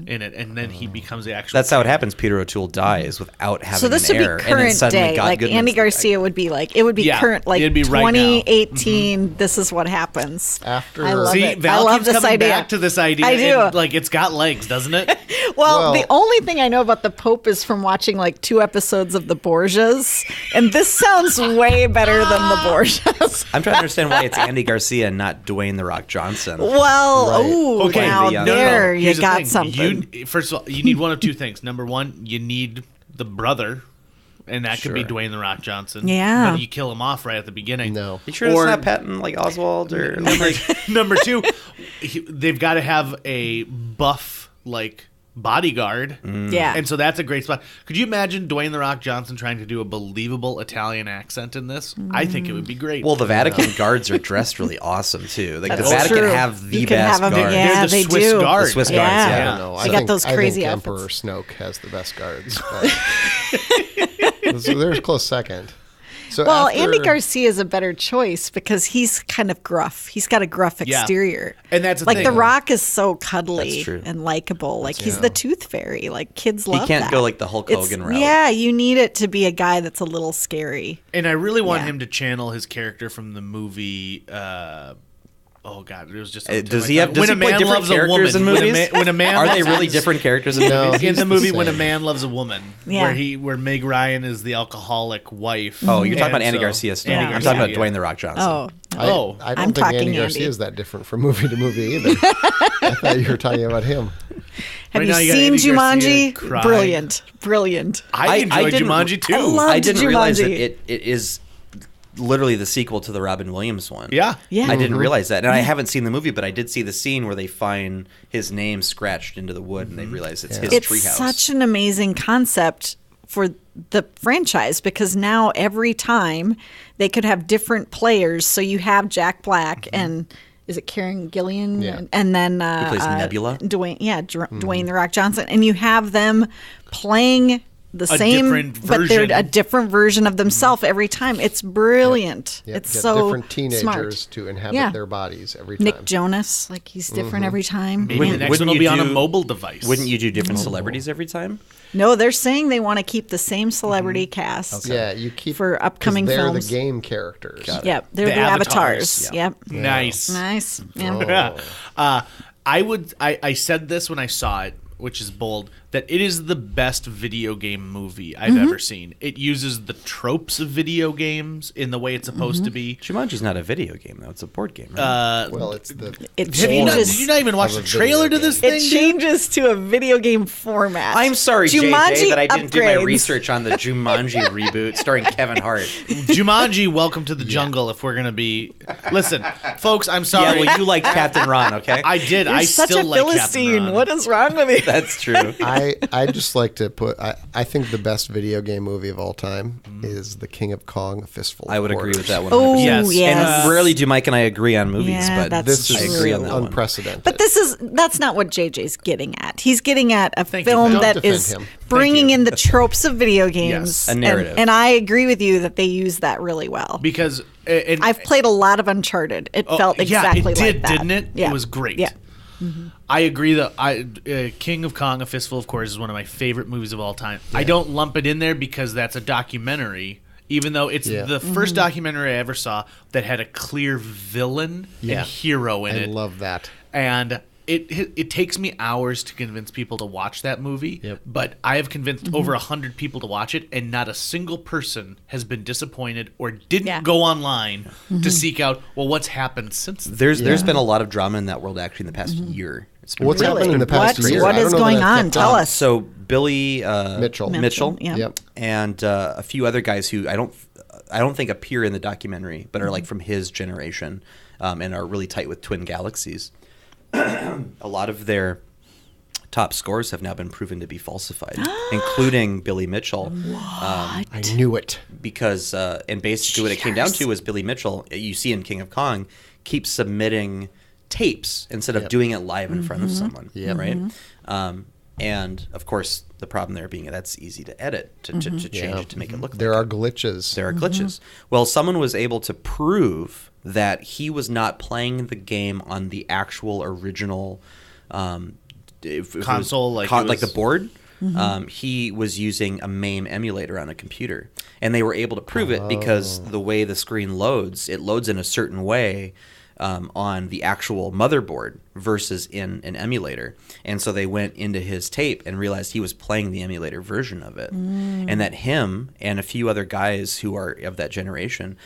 in it, and then he becomes the actual. That's how it happens. Peter O'Toole dies without having So this an would be heir, and then current suddenly day. God Like Goodman's Andy the guy. Garcia would be like, it would be Yeah, current, like it'd be right now. 2018. This is what happens. After I love See, it. Val I love keeps this coming idea. back to this idea. I do. And, it's got legs, doesn't it? Well, Well- the only thing I know about the Pope is from watching 2 episodes of the Borgias, and this sounds way better than the Borgias. I'm trying to understand why it's Andy Garcia and not Dwayne the Rock Johnson. Well, Right. ooh, Okay, now no, there you Here's the got thing. something. First of all, you need one of two things. Number one, you need the brother, and that could be Sure. Dwayne the Rock Johnson. Yeah. But you kill him off right at the beginning. No. You sure Or- it's not Patton like Oswald or Number two, they've got to have a buff bodyguard. Yeah. And so that's a great spot. Could you imagine Dwayne the Rock Johnson trying to do a believable Italian accent in this? I think it would be great. Well, the Vatican guards are dressed really awesome too. Like the That's Vatican true. have the You can best have 'em- guards. yeah. they're the they Swiss do. guard. The Swiss Yeah. guards, I yeah. don't know. They got those crazy I outfits. think Emperor Snoke has the best guards. But so there's a close second. So Well, after, Andy Garcia is a better choice because he's kind of gruff. He's got a gruff Yeah. exterior. And that's the like thing. The Rock is so cuddly That's true. and likable. He's the Tooth Fairy. Kids love can't that. go the Hulk Hogan route. Yeah, you need it to be a guy that's a little scary. And I really want Yeah. him to channel his character from the movie. Oh God, it was just. Does he play different characters in movies? When a man Are they loves- really different characters in No. movies? in He's the the movie When a same. Man Loves a Woman, Yeah. where Meg Ryan is the alcoholic wife. Oh, you're talking And about Andy so- Garcia stuff. Yeah. I'm talking about Yeah. Dwayne the Rock Johnson. Oh, I Oh. don't I'm think talking Andy Garcia Andy. is that different from movie to movie either. I thought you were talking about him. have Right you now you got seen Andy Garcia Jumanji? crying. Brilliant. I enjoyed didn't- Jumanji too. I love- I didn't realize that Jumanji. it is literally the sequel to the Robin Williams one. Yeah. Yeah. I didn't realize that. And I haven't seen the movie, but I did see the scene where they find his name scratched into the wood and they realize it's his It's treehouse. such an amazing concept for the franchise because now every time they could have different players. So you have Jack Black and is it Karen Gillian? Yeah. And then plays Nebula? Dwayne, Dwayne the Rock Johnson, and you have them playing the same, different but they're version. a different version of themselves every time. It's brilliant. Yep, It's get so different teenagers smart. to inhabit Yeah. their bodies every time. Nick Jonas, he's different every time. Maybe Yeah. the next Wouldn't one will you be on a do- mobile device. Wouldn't you do different celebrities every time? No, they're saying they want to keep the same celebrity cast. Yeah, you keep For upcoming 'cause they're films. the game characters. Yep, they're The the avatars. avatars. Yep. Nice. Nice. Yeah. I said this when I saw it, which is bold. that it is the best video game movie I've ever seen. It uses the tropes of video games in the way it's supposed to be. Jumanji's not a video game, though. It's a board game, right? Well, it's the It Did you changes. not even watch the trailer to this thing? It changes to a video game format. I'm sorry, Jumanji JJ, that I didn't do my upgrades. research on the Jumanji reboot starring Kevin Hart. Jumanji, Welcome to the Jungle. If we're gonna be, listen, folks, I'm Yeah, sorry. well, you like Captain Ron, okay? I did. You're I such still a like Captain Philistine. Ron. What is wrong with you? That's true. I just like to put. I think the best video game movie of all time is The King of Kong: A Fistful. I would of agree with Quarters. that one. Oh, Yes. yes. And rarely do Mike and I agree on movies, Yeah, but that's This true. I is agree on that one. unprecedented. But that's not what JJ's getting at. He's getting at a Thank you, film Phil. that Don't defend is him. bringing you. in the tropes of video games. Yes. A narrative. And I agree with you that they use that really well. Because and, I've played a lot of Uncharted. It felt exactly yeah, it did, like that. didn't it? Yeah. It was great. Yeah. I agree that King of Kong: A Fistful of Quarters is one of my favorite movies of all time. I don't lump it in there because that's a documentary, even though it's the first documentary I ever saw that had a clear villain Yeah. and hero in I it. love that. And it takes me hours to convince people to watch that movie. Yep. But I have convinced over 100 people to watch it, and not a single person has been disappointed or didn't Yeah. go online to seek out, well, what's happened since then. There's been a lot of drama in that world actually in the past year. It's been What's really- happened in the past What? year? What I don't is know that going I've on? kept Tell up. us. So Billy Mitchell. Yeah. Yep. and a few other guys who I don't think appear in the documentary, but are like from his generation, and are really tight with Twin Galaxies. A lot of their top scores have now been proven to be falsified, including Billy Mitchell. I knew it. Because and basically what it came down to was Billy Mitchell, you see in King of Kong, keeps submitting tapes instead of doing it live in front of someone, right? And of course, the problem there being that's easy to edit, to change it, to make it look There like are it. glitches. There are glitches. Well, someone was able to prove that he was not playing the game on the actual original if it was Console, like it like the was- board. He was using a MAME emulator on a computer, and they were able to prove it because the way the screen loads, it loads in a certain way on the actual motherboard versus in an emulator. And so they went into his tape and realized he was playing the emulator version of it, and that him and a few other guys who are of that generation.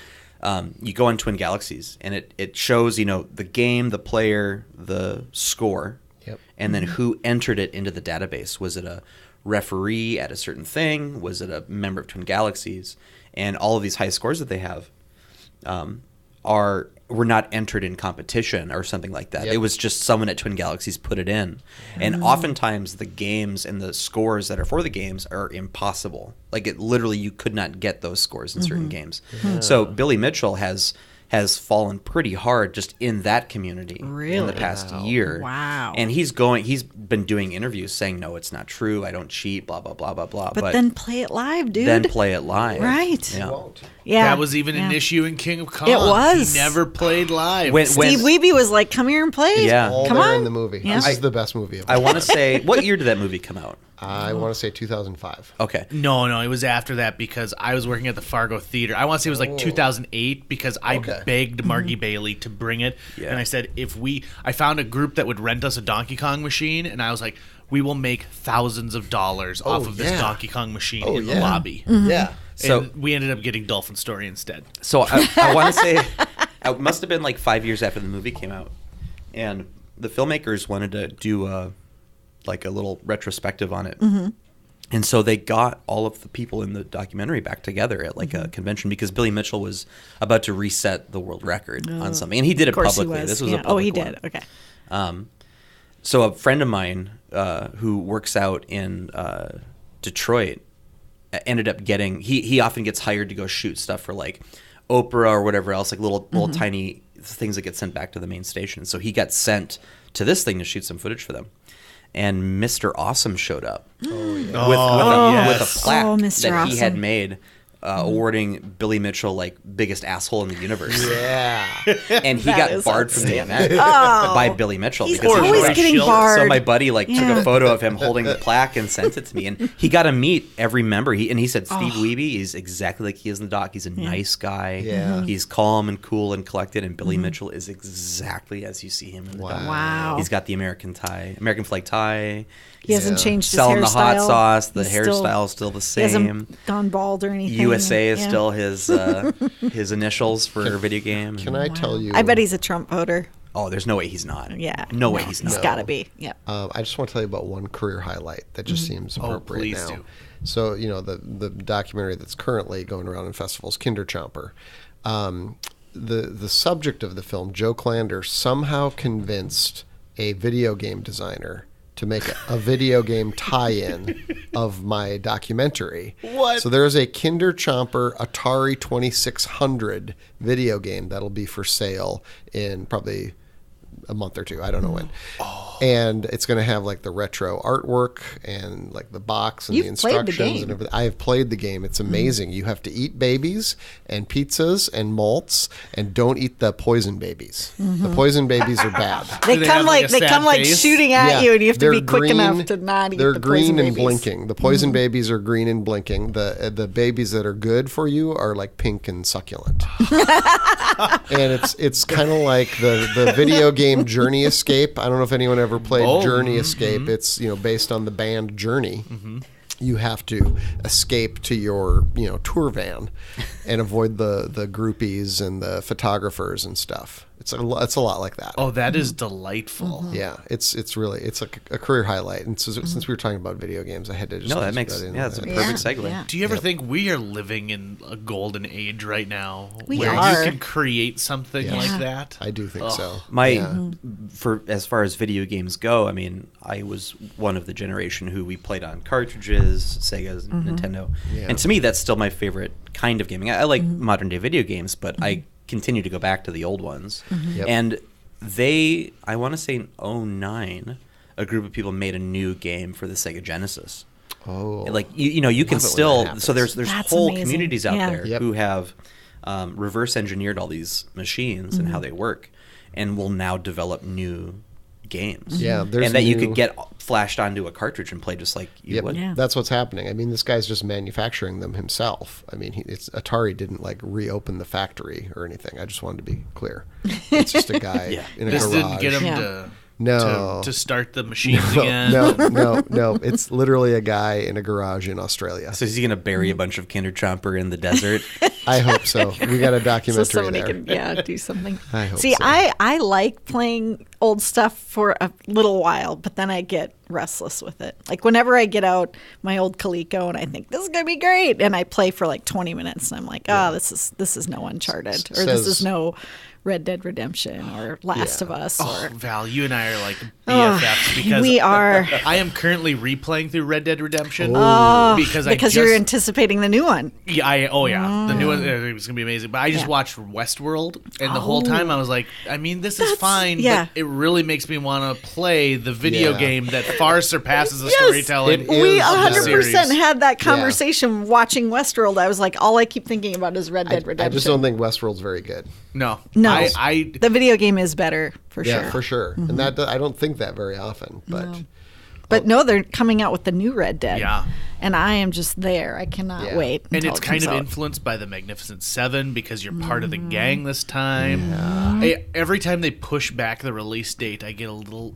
You go on Twin Galaxies, and it shows the game, the player, the score. Yep. And then who entered it into the database? Was it a referee at a certain thing? Was it a member of Twin Galaxies? And all of these high scores that they have were not entered in competition or something like that. Yep. It was just someone at Twin Galaxies put it in. And oftentimes the games and the scores that are for the games are impossible. Like it literally, you could not get those scores in certain games. So Billy Mitchell has fallen pretty hard just in that community in the Really? past year. Wow. And he's been doing interviews saying, no, it's not true. I don't cheat, blah, blah, blah, blah, blah. But then play it live, dude. then play it live. Right. Yeah. Yeah. That was even yeah. an issue in King of Kong. It was. He never played live. When- Steve Wiebe was like, "Come here and play." Yeah. All Come there on. in the movie. Yeah. This is the best movie of all I want to time. say, what year did that movie come out? I want to say 2005. Okay. No, it was after that because I was working at the Fargo Theater. I want to say it was like 2008 because I begged Margie Bailey to bring it. Yeah. And I said, I found a group that would rent us a Donkey Kong machine, and I was like, we will make thousands of dollars off of this yeah. Donkey Kong machine Oh, in the yeah. lobby. Yeah. So- And we ended up getting Dolphin Story instead. So I want to say it must have been like 5 years after the movie came out, and the filmmakers wanted to do a little retrospective on it. And so they got all of the people in the documentary back together at like a convention because Billy Mitchell was about to reset the world record on something, and he did it Of course publicly. he was. This was Yeah. a public he one. did. Okay. So a friend of mine who works out in Detroit ended up getting he often gets hired to go shoot stuff for like Oprah or whatever else, like little tiny things that get sent back to the main station. So he got sent to this thing to shoot some footage for them. And Mr. Awesome showed up with a yes. plaque Oh, Mr. that he had Awesome. made awarding Billy Mitchell like biggest asshole in the universe. Yeah. And he That got is barred from the event Oh. by Billy Mitchell. He's because he always was getting So barred. So my buddy like took Yeah. a photo of him holding the plaque and sent it to me, and he got to meet every member. He said Steve Wiebe is exactly like he is in the doc. He's a nice guy. Yeah. He's calm and cool and collected. And Billy Mitchell is exactly as you see him in the doc. Wow. He's got the American flag tie. He hasn't Yeah. changed his Selling the hot hairstyle. sauce. The He's hairstyle is still the He same. hasn't gone bald or anything. USA is Yeah. still his initials for video game. Can I tell you? I bet he's a Trump voter. Oh, there's no way he's not. Yeah. No way he's not. He's got to be. Yeah. I just want to tell you about one career highlight that just seems appropriate please now. do. So, the documentary that's currently going around in festivals, Kinderchomper. The subject of the film, Joe Clander somehow convinced a video game designer to make a video game tie-in of my documentary. What? So there's a Kinderchomper Atari 2600 video game that'll be for sale in probably a month or two. I don't know when. And it's going to have like the retro artwork and like the box and You've the played the instructions game. and everything. I have played the game. It's amazing. You have to eat babies and pizzas and malts, and don't eat the poison babies. The poison babies are bad. They they come have, like like, a they sad come like face? shooting at Yeah, you, and you have to they're be quick green- enough to not eat They're the green poison and babies. blinking. The poison babies are green and blinking. The babies that are good for you are like pink and succulent. And it's kind of like the video game Journey Escape. I don't know if anyone ever played Journey Escape. It's based on the band Journey. You have to escape to your tour van and avoid the groupies and the photographers and stuff. It's a lot like that. Oh, that is delightful. Yeah, it's like a career highlight. And so, since we were talking about video games, I had to just No, that throw makes in it's a there. perfect segue. Yeah. Do you ever think we are living in a golden age right now We where are. you can create something Yes. like that? I do think so. For as far as video games go, I mean, I was one of the generation who we played on cartridges, Sega's, Nintendo, Yeah. and to me, that's still my favorite kind of gaming. I like modern day video games, but I continue to go back to the old ones. Yep. And I want to say in 2009, a group of people made a new game for the Sega Genesis. Oh, Like you can Love it when that still happens. there's That's whole amazing. communities out Yeah. there Yep. who have reverse engineered all these machines and how they work, and will now develop new games. Yeah, there's and that you new- could get flashed onto a cartridge and play just like you Yep, would. Yeah. that's what's happening. I mean, this guy's just manufacturing them himself. I mean, Atari didn't like reopen the factory or anything. I just wanted to be clear. It's just a guy in a This garage. didn't get him Yeah. to start the machines No, again. no. It's literally a guy in a garage in Australia. So is he going to bury a bunch of Kinderchomper in the desert? I hope so. We got a So documentary somebody there. can do something. I hope See, so. I like playing old stuff for a little while, but then I get restless with it. Like whenever I get out my old Coleco and I think this is gonna be great, and I play for like 20 minutes, and I'm like, this is no Uncharted, or this is no Red Dead Redemption, or Last of Us, Oh, or Val, you and I are like BFFs because we are. I am currently replaying through Red Dead Redemption because You're anticipating the new one. the new one it's gonna be amazing. But I just watched Westworld, and the whole time I was like, I mean, this is fine, yeah. but it really makes me want to play the video Yeah. game that far surpasses the Yes. storytelling. It We is of the 100% series. had that conversation watching Westworld. I was like, all I keep thinking about is Red Dead I Redemption. just don't think Westworld's very good. No, No. I The video game is better for Yeah, sure. for sure. And that I don't think that very often. But But no, they're coming out with the new Red Dead. Yeah. And I am just there. I cannot Yeah. wait. and until it's it kind comes of out. influenced by the Magnificent Seven because you're part of the gang this time. Every time they push back the release date, I get a little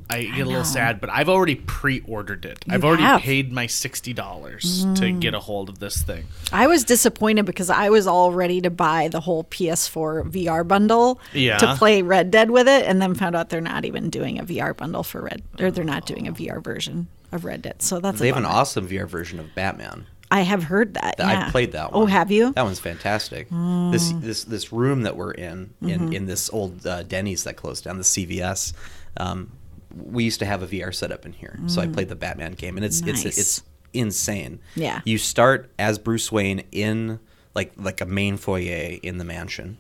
sad. But I've already pre-ordered it. I've already have. paid my $60 to get a hold of this thing. I was disappointed because I was all ready to buy the whole PS4 VR bundle Yeah. to play Red Dead with it, and then found out they're not even doing a VR bundle for or they're not doing a VR version of Red Dead. So that's They a have an bummer. awesome VR version of Batman. I have heard that. Yeah. I've played that one. Oh, have you? That one's fantastic. This room that we're in this old Denny's that closed down, the CVS. We used to have a VR setup in here, so I played the Batman game, and it's Nice. insane. Yeah. You start as Bruce Wayne in like a main foyer in the mansion,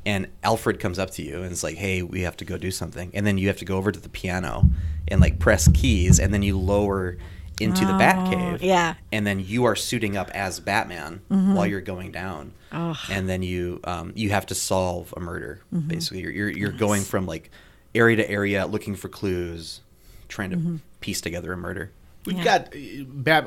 and Alfred comes up to you and is like, "Hey, we have to go do something," and then you have to go over to the piano and like press keys, and then you lower into the Batcave. yeah. And then you are suiting up as Batman while you're going down. And then you have to solve a murder. Basically, you're going from like area to area, looking for clues, trying to piece together a murder. We've got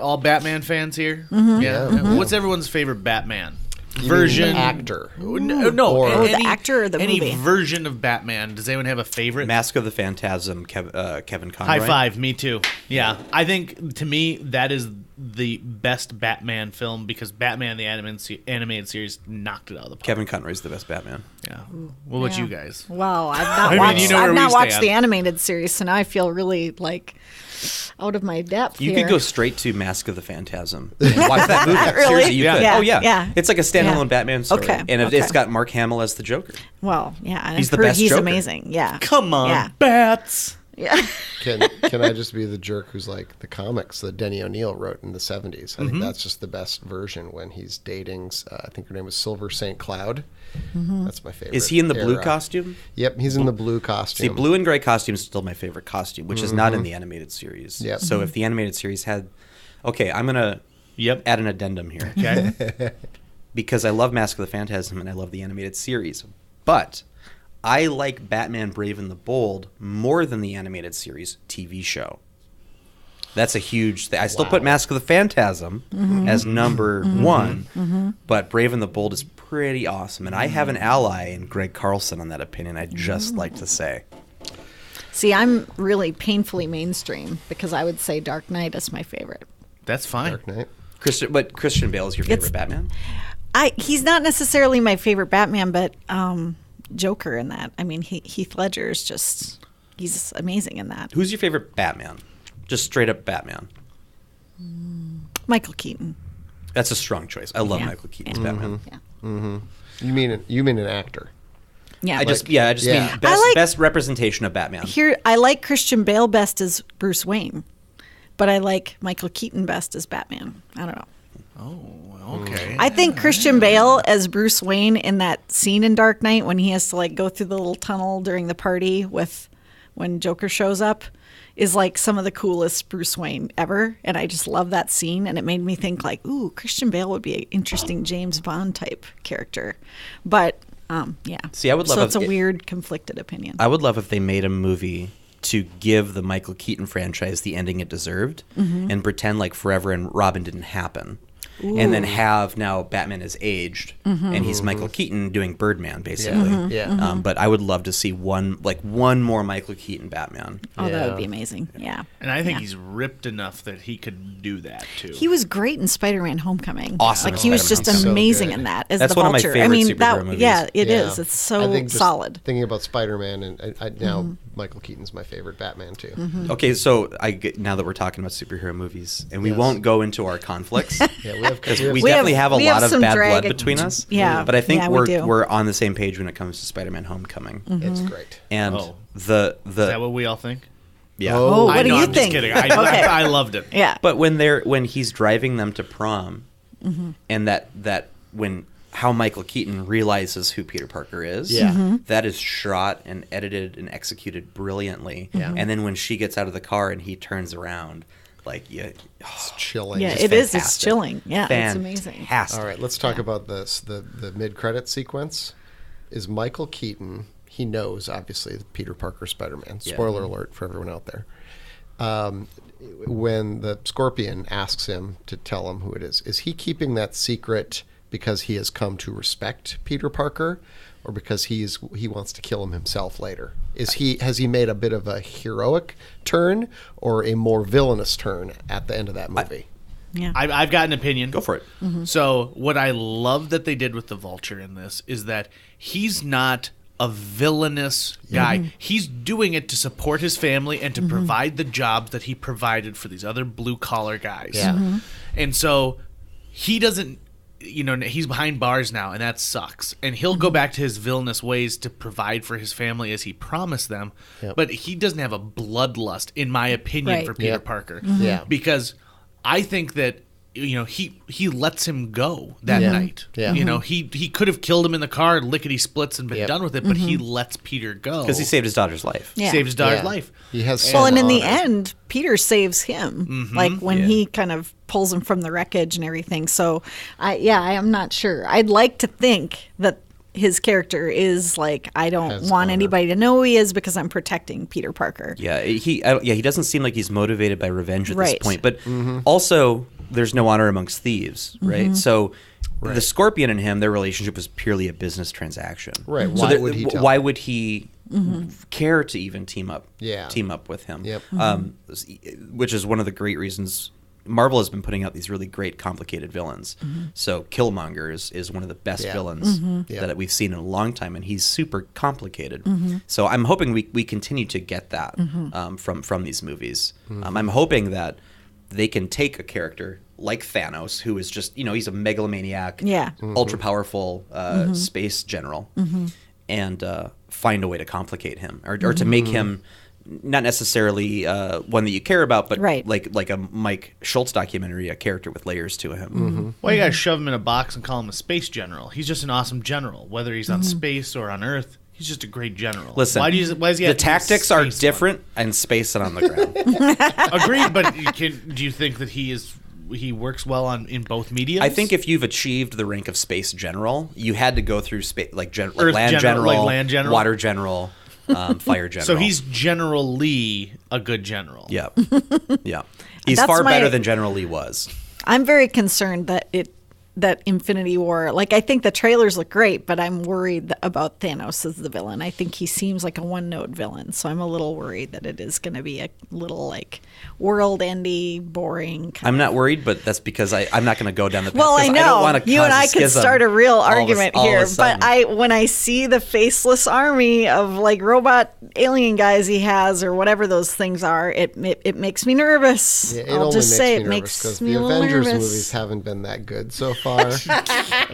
all Batman fans here. Yeah. What's everyone's favorite Batman version? Actor. No. Or the actor or the any movie? version of Batman. Does anyone have a favorite? Mask of the Phantasm, Kevin Conroy. High five. Me too. Yeah. I think to me that is the best Batman film because Batman the animated series knocked it out of the park. Kevin Conroy's the best Batman. Yeah. What about you guys? Well, I've not mean, watched. you know where I've we not watched stand. the animated series, so now I feel really like out of my depth. You here. could go straight to Mask of the Phantasm. And watch that movie. Really? Seriously, you Yeah. could. Yeah. Oh yeah. Yeah. It's like a standalone Yeah. Batman story. Okay. And Okay. it's got Mark Hamill as the Joker. Well, yeah, He's I've the heard best he's Joker. amazing. Yeah. Come on, Yeah. Bats. Yeah. Can I just be the jerk who's like the comics that Denny O'Neil wrote in the 70s? I think that's just the best version when he's dating, I think her name was Silver St. Cloud. That's my favorite. Is he in the blue era. costume? Yep, he's in the blue costume. See, blue and gray costume is still my favorite costume, which is not in the animated series. Yep. So if the animated series had... Okay, I'm going to add an addendum here. Okay. Because I love Mask of the Phantasm and I love the animated series. But I like Batman Brave and the Bold more than the animated series TV show. That's a huge thing. I still put Mask of the Phantasm as number one, but Brave and the Bold is pretty awesome. And I have an ally in Greg Carlson on that opinion, I'd just like to say. See, I'm really painfully mainstream because I would say Dark Knight is my favorite. That's fine. Dark Knight. Christian Bale is your favorite Batman? He's not necessarily my favorite Batman, but Joker in that. I mean, Heath Ledger is just, he's amazing in that. Who's your favorite Batman? Just straight up Batman. Michael Keaton. That's a strong choice. I love Yeah. Michael Keaton's Yeah. Batman. Yeah. You mean an actor? Yeah. I just Yeah. mean best representation of Batman. I like Christian Bale best as Bruce Wayne, but I like Michael Keaton best as Batman. I don't know. Oh, okay. I think Christian Bale as Bruce Wayne in that scene in Dark Knight when he has to like go through the little tunnel during the party when Joker shows up is like some of the coolest Bruce Wayne ever. And I just love that scene. And it made me think like, ooh, Christian Bale would be an interesting James Bond type character. But yeah. See, I would love So if it's a it- weird conflicted opinion. I would love if they made a movie to give the Michael Keaton franchise the ending it deserved and pretend like Forever and Robin didn't happen. And then have now Batman is aged and he's Michael Keaton doing Birdman basically. Yeah. But I would love to see one more Michael Keaton Batman. Oh, that Yeah. would be amazing. Yeah. And I think Yeah. he's ripped enough that he could do that too. He was great in Spider-Man: Homecoming. Awesome Like in he was Spider-Man just Homecoming. amazing So in good. that as That's the one of my Vulture. favorite I mean, superhero movies. yeah, it Yeah. is. It's so I think just solid. Thinking about Spider-Man, and now Michael Keaton's my favorite Batman too. Okay, so now that we're talking about superhero movies, and we Yes. won't go into our conflicts. Yeah, we have Because we we have- definitely have a we lot have of some bad blood drag- between us. Yeah. But I think Yeah, we do. we're on the same page when it comes to Spider-Man: Homecoming. It's great. And Oh. the Is that what we all think? yeah. Oh, what I do know, you I'm think? Just kidding. Okay. I loved it. Yeah. But when he's driving them to prom, and that when how Michael Keaton realizes who Peter Parker is, Yeah. that is shot and edited and executed brilliantly. Yeah. And then when she gets out of the car and he turns around, like It's chilling. Yeah, just it is. It's fantastic. chilling. Yeah, it's amazing. Fantastic. All right, let's talk about this. The mid-credit sequence is Michael Keaton. He knows, obviously, that Peter Parker Spider-Man. Yeah. Spoiler alert for everyone out there. When the Scorpion asks him to tell him who it is he keeping that secret because he has come to respect Peter Parker, or because he wants to kill him himself later? Has he made a bit of a heroic turn or a more villainous turn at the end of that movie? Yeah. I've got an opinion. Go for it. So what I love that they did with the Vulture in this is that he's not a villainous guy. He's doing it to support his family and to provide the jobs that he provided for these other blue collar guys. Yeah. And so he doesn't, he's behind bars now, and that sucks. And he'll go back to his villainous ways to provide for his family as he promised them. Yep. But he doesn't have a bloodlust, in my opinion, Right. for Peter Yep. Parker. Yeah. Because I think that he lets him go that night. Yeah. He could have killed him in the car, lickety splits, and been done with it, but he lets Peter go Because he saved his daughter's life. Yeah. Saved his daughter's life. He has Well, and in the honor. end, Peter saves him, like when he kind of pulls him from the wreckage and everything. So, I am not sure. I'd like to think that his character is like, I don't Has want honor. anybody to know who he is because I'm protecting Peter Parker. Yeah, he doesn't seem like he's motivated by revenge at this Right. point. But also, there's no honor amongst thieves, right? So the Scorpion and him, their relationship was purely a business transaction. Right. So Why would he care to even team up with him? Yep. Which is one of the great reasons Marvel has been putting out these really great complicated villains. So Killmonger is one of the best villains that we've seen in a long time, and he's super complicated. So I'm hoping we continue to get that from these movies. I'm hoping that they can take a character like Thanos, who is just, he's a megalomaniac, ultra powerful space general, and find a way to complicate him or to make him not necessarily one that you care about, but like a Mike Scholtz documentary, a character with layers to him. Why you gotta shove him in a box and call him a space general? He's just an awesome general, whether he's on space or on Earth. He's just a great general. Listen, why does he have the to be a tactics are space different in space and on the ground. one? Agreed, but do you think that he works well in both mediums? I think if you've achieved the rank of space general, you had to go through space like Earth land general, like land general, water general, fire general. So he's General Lee, a good general. Yeah. He's That's far my- better than General Lee was. I'm very concerned that Infinity War, like, I think the trailers look great, but I'm worried about Thanos as the villain. I think he seems like a one-note villain, so I'm a little worried that it is going to be a little, like, world-endy, boring kind I'm not worried, but that's because I'm not going to go down the path. Well, 'cause I know I don't want to you and I could schism start a real all of a- argument all of a here, sudden. but when I see the faceless army of like robot alien guys he has or whatever those things are, it makes me nervous. Yeah, it I'll only just say it nervous makes because me the a little Avengers nervous. movies haven't been that good so far.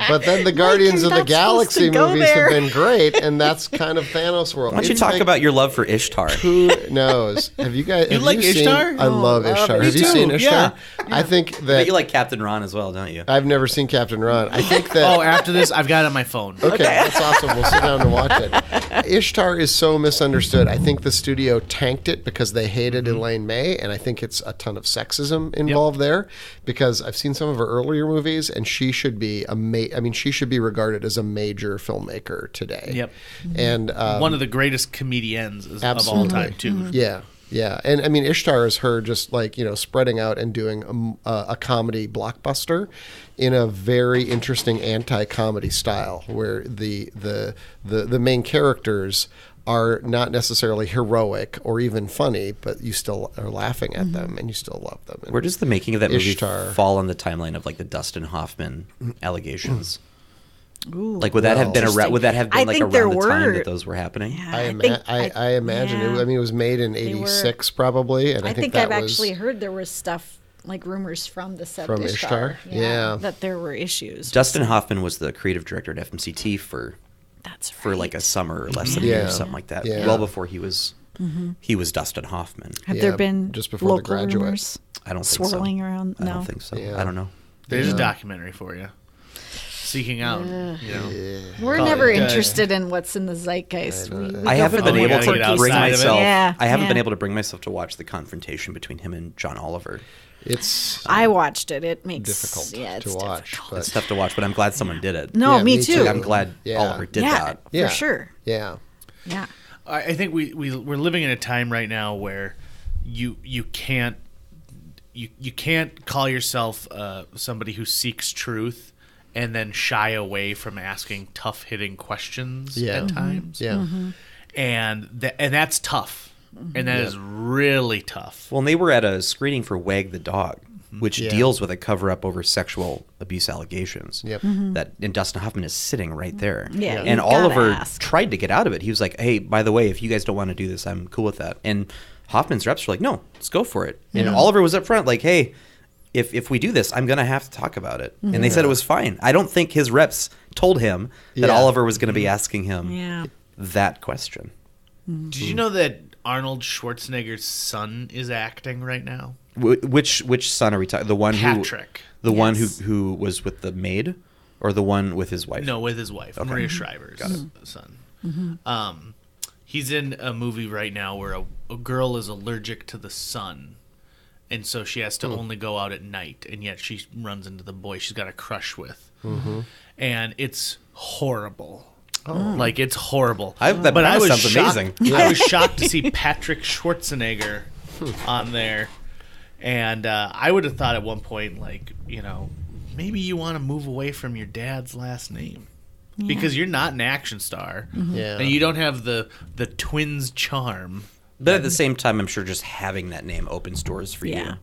But then the Guardians you're of the not supposed to Galaxy go movies there. have been great, and that's kind of Thanos world. Why don't you talk about your love for Ishtar? Who knows? Have you guys? have like you seen- Ishtar? I love Ishtar. me Have you too, seen Ishtar? yeah. I think But that you like Captain Ron as well, don't you? I've never seen Captain Ron. I think that. Oh, after this, I've got it on my phone. Okay, that's awesome. We'll sit down and watch it. Ishtar is so misunderstood. I think the studio tanked it because they hated Elaine May, and I think it's a ton of sexism involved there. Because I've seen some of her earlier movies, and she should be she should be regarded as a major filmmaker today. Yep. And One of the greatest comedians of all Absolutely. time, too. Yeah, and I mean Ishtar is her just like spreading out and doing a comedy blockbuster in a very interesting anti-comedy style, where the main characters are not necessarily heroic or even funny, but you still are laughing at them and you still love them. And Where does the making of that movie Ishtar. fall on the timeline of like the Dustin Hoffman allegations? Ooh. Like would that have been Interesting. would that have been I like think around there the time were- that those were happening? Yeah, I imagine yeah. it was made in '86 probably, and I think that I've was actually heard there was stuff like rumors from the set From of Ishtar? Yeah. that there were issues. Dustin Hoffman was the creative director at FMCT for That's right. for like a summer or less than a year Yeah. or something like that. Yeah. Well before he was Dustin Hoffman. Have Yeah, there been just before The local Graduate. rumors I don't think so. swirling around? I No. don't think so. Yeah. I don't know. There's a documentary for you. Seeking out. We're Call never it, interested in what's in the zeitgeist. We I go haven't for been the able gotta to get bring outside of it. myself. Yeah, I haven't been yeah. able to bring myself to watch the confrontation between him and John Oliver. it's I watched it. It makes difficult it's to watch. difficult. But It's tough to watch, but I'm glad someone did it. No, Yeah, me me too. too. I'm glad Yeah. Oliver did yeah, that. Yeah. for sure. yeah. Yeah. I think we're living in a time right now where you can't call yourself somebody who seeks truth and then shy away from asking tough hitting questions at times. Yeah. And that's tough. And that is really tough. Well, and they were at a screening for Wag the Dog, which Yeah. deals with a cover-up over sexual abuse allegations. Yep. And Dustin Hoffman is sitting right there. Yeah, And you've gotta Oliver ask. tried to get out of it. He was like, "Hey, by the way, if you guys don't want to do this, I'm cool with that." And Hoffman's reps were like, "No, let's go for it." And Oliver was up front, like, "Hey, if we do this, I'm gonna have to talk about it." And they said it was fine. I don't think his reps told him that Yeah. Oliver was going to be asking him Yeah. that question. Did you know that Arnold Schwarzenegger's son is acting right now? Which son are we talking? The one Patrick. The one Yes. who was with the maid, or the one with his wife? No, with his wife, Maria Shriver's son. He's in a movie right now where a girl is allergic to the sun, and so she has to only go out at night, and yet she runs into the boy she's got a crush with. And it's horrible. Like, it's horrible. That sounds shocked, amazing. I was shocked to see Patrick Schwarzenegger on there. And I would have thought at one point, like, maybe you want to move away from your dad's last name. Because you're not an action star. Yeah. And you don't have the twins' charm. But at the same time, I'm sure just having that name opens doors for you. Yeah.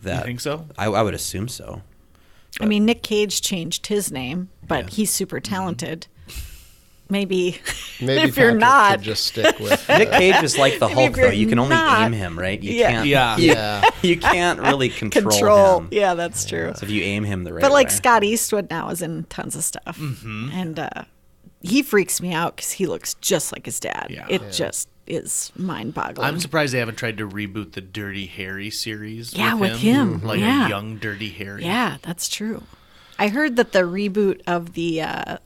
That, You think so? I would assume so. I mean, Nick Cage changed his name, but he's super talented. Maybe Maybe if you're Patrick not, should just stick with Nick Cage is like the Maybe Hulk, if though. you're You can only not- aim him, right? You Yeah. can't. Yeah. Yeah. You can't really control him. Yeah, that's true. So if you aim him the right But like way. Scott Eastwood now is in tons of stuff, and he freaks me out because he looks just like his dad. Yeah. It just is mind-boggling. I'm surprised they haven't tried to reboot the Dirty Harry series. Yeah, with him. Like Yeah. a young Dirty Harry. Yeah, that's true. I heard that the reboot of the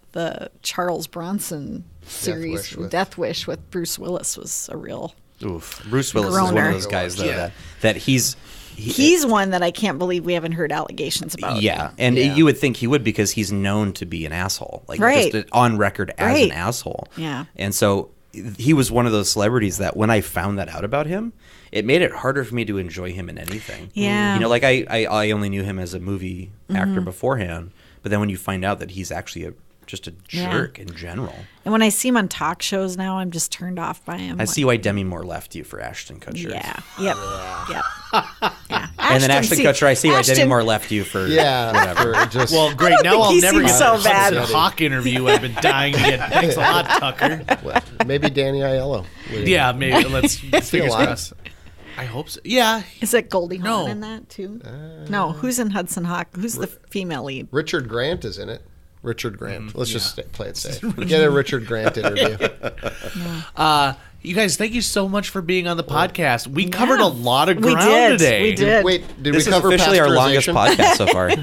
Charles Bronson series, Death Wish with Bruce Willis, was a real. Oof. Bruce Willis is one Groaner. of those guys, though, Yeah. that he's one that I can't believe we haven't heard allegations about. Yeah, and you would think he would because he's known to be an asshole, like Right. just on record as Right. an asshole. Yeah. And so he was one of those celebrities that when I found that out about him, it made it harder for me to enjoy him in anything. Yeah. You know, like I only knew him as a movie actor beforehand, but then when you find out that he's actually just a Yeah. jerk in general. And when I see him on talk shows now, I'm just turned off by him. I see why Demi Moore left you for Ashton Kutcher. Yeah. Yep. Yep. Yeah. And then Ashton Kutcher, I see why Demi Moore left you for whatever. for just Well, great. Now I'll he never seems get so the bad. Hudson Hawk interview I've been dying to get. Thanks a lot, Tucker. maybe Danny Aiello. Yeah, maybe. Let's fingers alive? crossed. I hope so. Yeah. Is it Goldie Hawn No. in that too? No. Who's in Hudson Hawk? Who's the female lead? Richard Grant is in it. Richard Grant. Let's just play it safe. Get a Richard Grant interview. You guys, thank you so much for being on the podcast. We covered a lot of We ground did. today. We did. Wait, did This we is cover officially our longest pasteurization? podcast so far. Oh,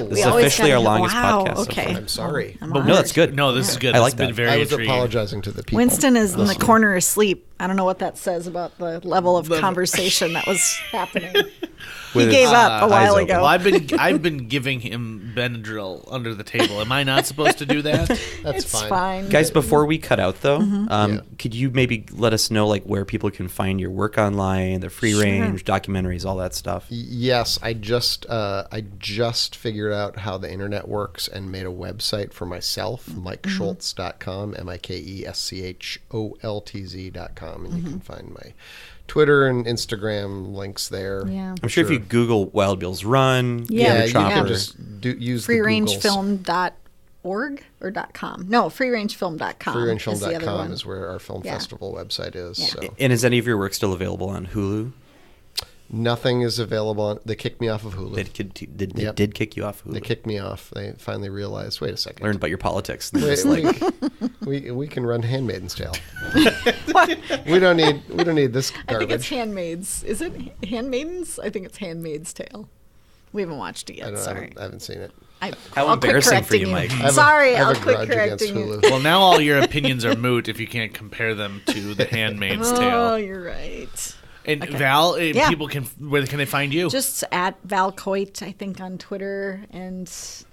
This is always officially our gotta- longest wow, podcast so okay. far. I'm sorry. I'm No, honored. that's good. No, this is good. I This like has been that. very I was intriguing. apologizing to the people. Winston is in the corner asleep. I don't know what that says about the level of conversation that was happening. He With gave his up a while eyes ago. Well, I've been giving him Benadryl under the table. Am I not supposed to do that? That's It's fine. fine. Guys, before we cut out though, Mm-hmm. could you maybe let us know like where people can find your work online, the free range documentaries, all that stuff? Yes, I just figured out how the internet works and made a website for myself, MikeScholtz.com, MikeScholtz.com, and you can find my Twitter and Instagram links there. Yeah. I'm sure if you Google Wild Bill's Run, Yeah, you Chopper, can just use the Googles. freerangefilm.org or .com? No, freerangefilm.com. is the other Freerangefilm.com one. is where our film Yeah. festival website is. Yeah. So And is any of your work still available on Hulu? nothing is available on. They kicked me off of Hulu. They Yep. did kick you off Hulu. They kicked me off. They finally realized. Wait a second. Learned about your politics. And Wait, just like, we can run Handmaid's Tale. we don't need this I think it's garbage. Handmaids. Is it Handmaidens? I think it's Handmaid's Tale. We haven't watched it I yet. don't know, Sorry. I haven't seen it. How I'll quit embarrassing for correcting you, Mike. I have Sorry, I have I'll a quit grudge against correcting you. Hulu. Well, now all your opinions are moot if you can't compare them to The Handmaid's Oh, Tale. you're right. And okay. Val, Yeah. people where can they find you? Just at Val Coit, I think, on Twitter. And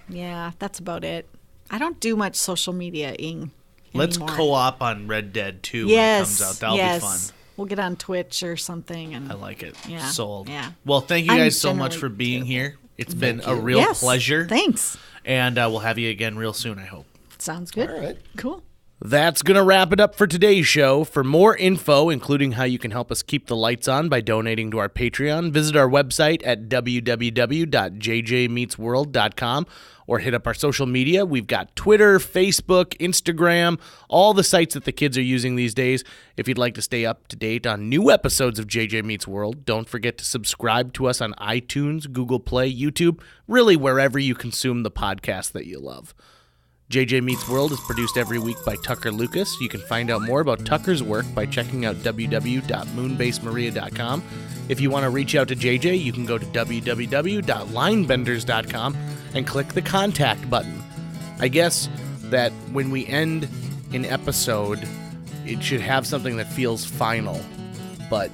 yeah, that's about it. I don't do much social media-ing Let's anymore. co-op on Red Dead 2 Yes. when it comes out. That'll yes. be fun. We'll get on Twitch or something. And I like it. Yeah, Sold. yeah. Well, thank you I'm guys so much generally for being terrible. here. It's been a real Yes, pleasure. Thanks. And we'll have you again real soon, I hope. Sounds good. All right. Cool. That's going to wrap it up for today's show. For more info, including how you can help us keep the lights on by donating to our Patreon, visit our website at www.jjmeetsworld.com or hit up our social media. We've got Twitter, Facebook, Instagram, all the sites that the kids are using these days. If you'd like to stay up to date on new episodes of JJ Meets World, don't forget to subscribe to us on iTunes, Google Play, YouTube, really wherever you consume the podcast that you love. JJ Meets World is produced every week by Tucker Lucas. You can find out more about Tucker's work by checking out www.moonbasemaria.com. If you want to reach out to JJ, you can go to www.linebenders.com and click the contact button. I guess that when we end an episode, it should have something that feels final. But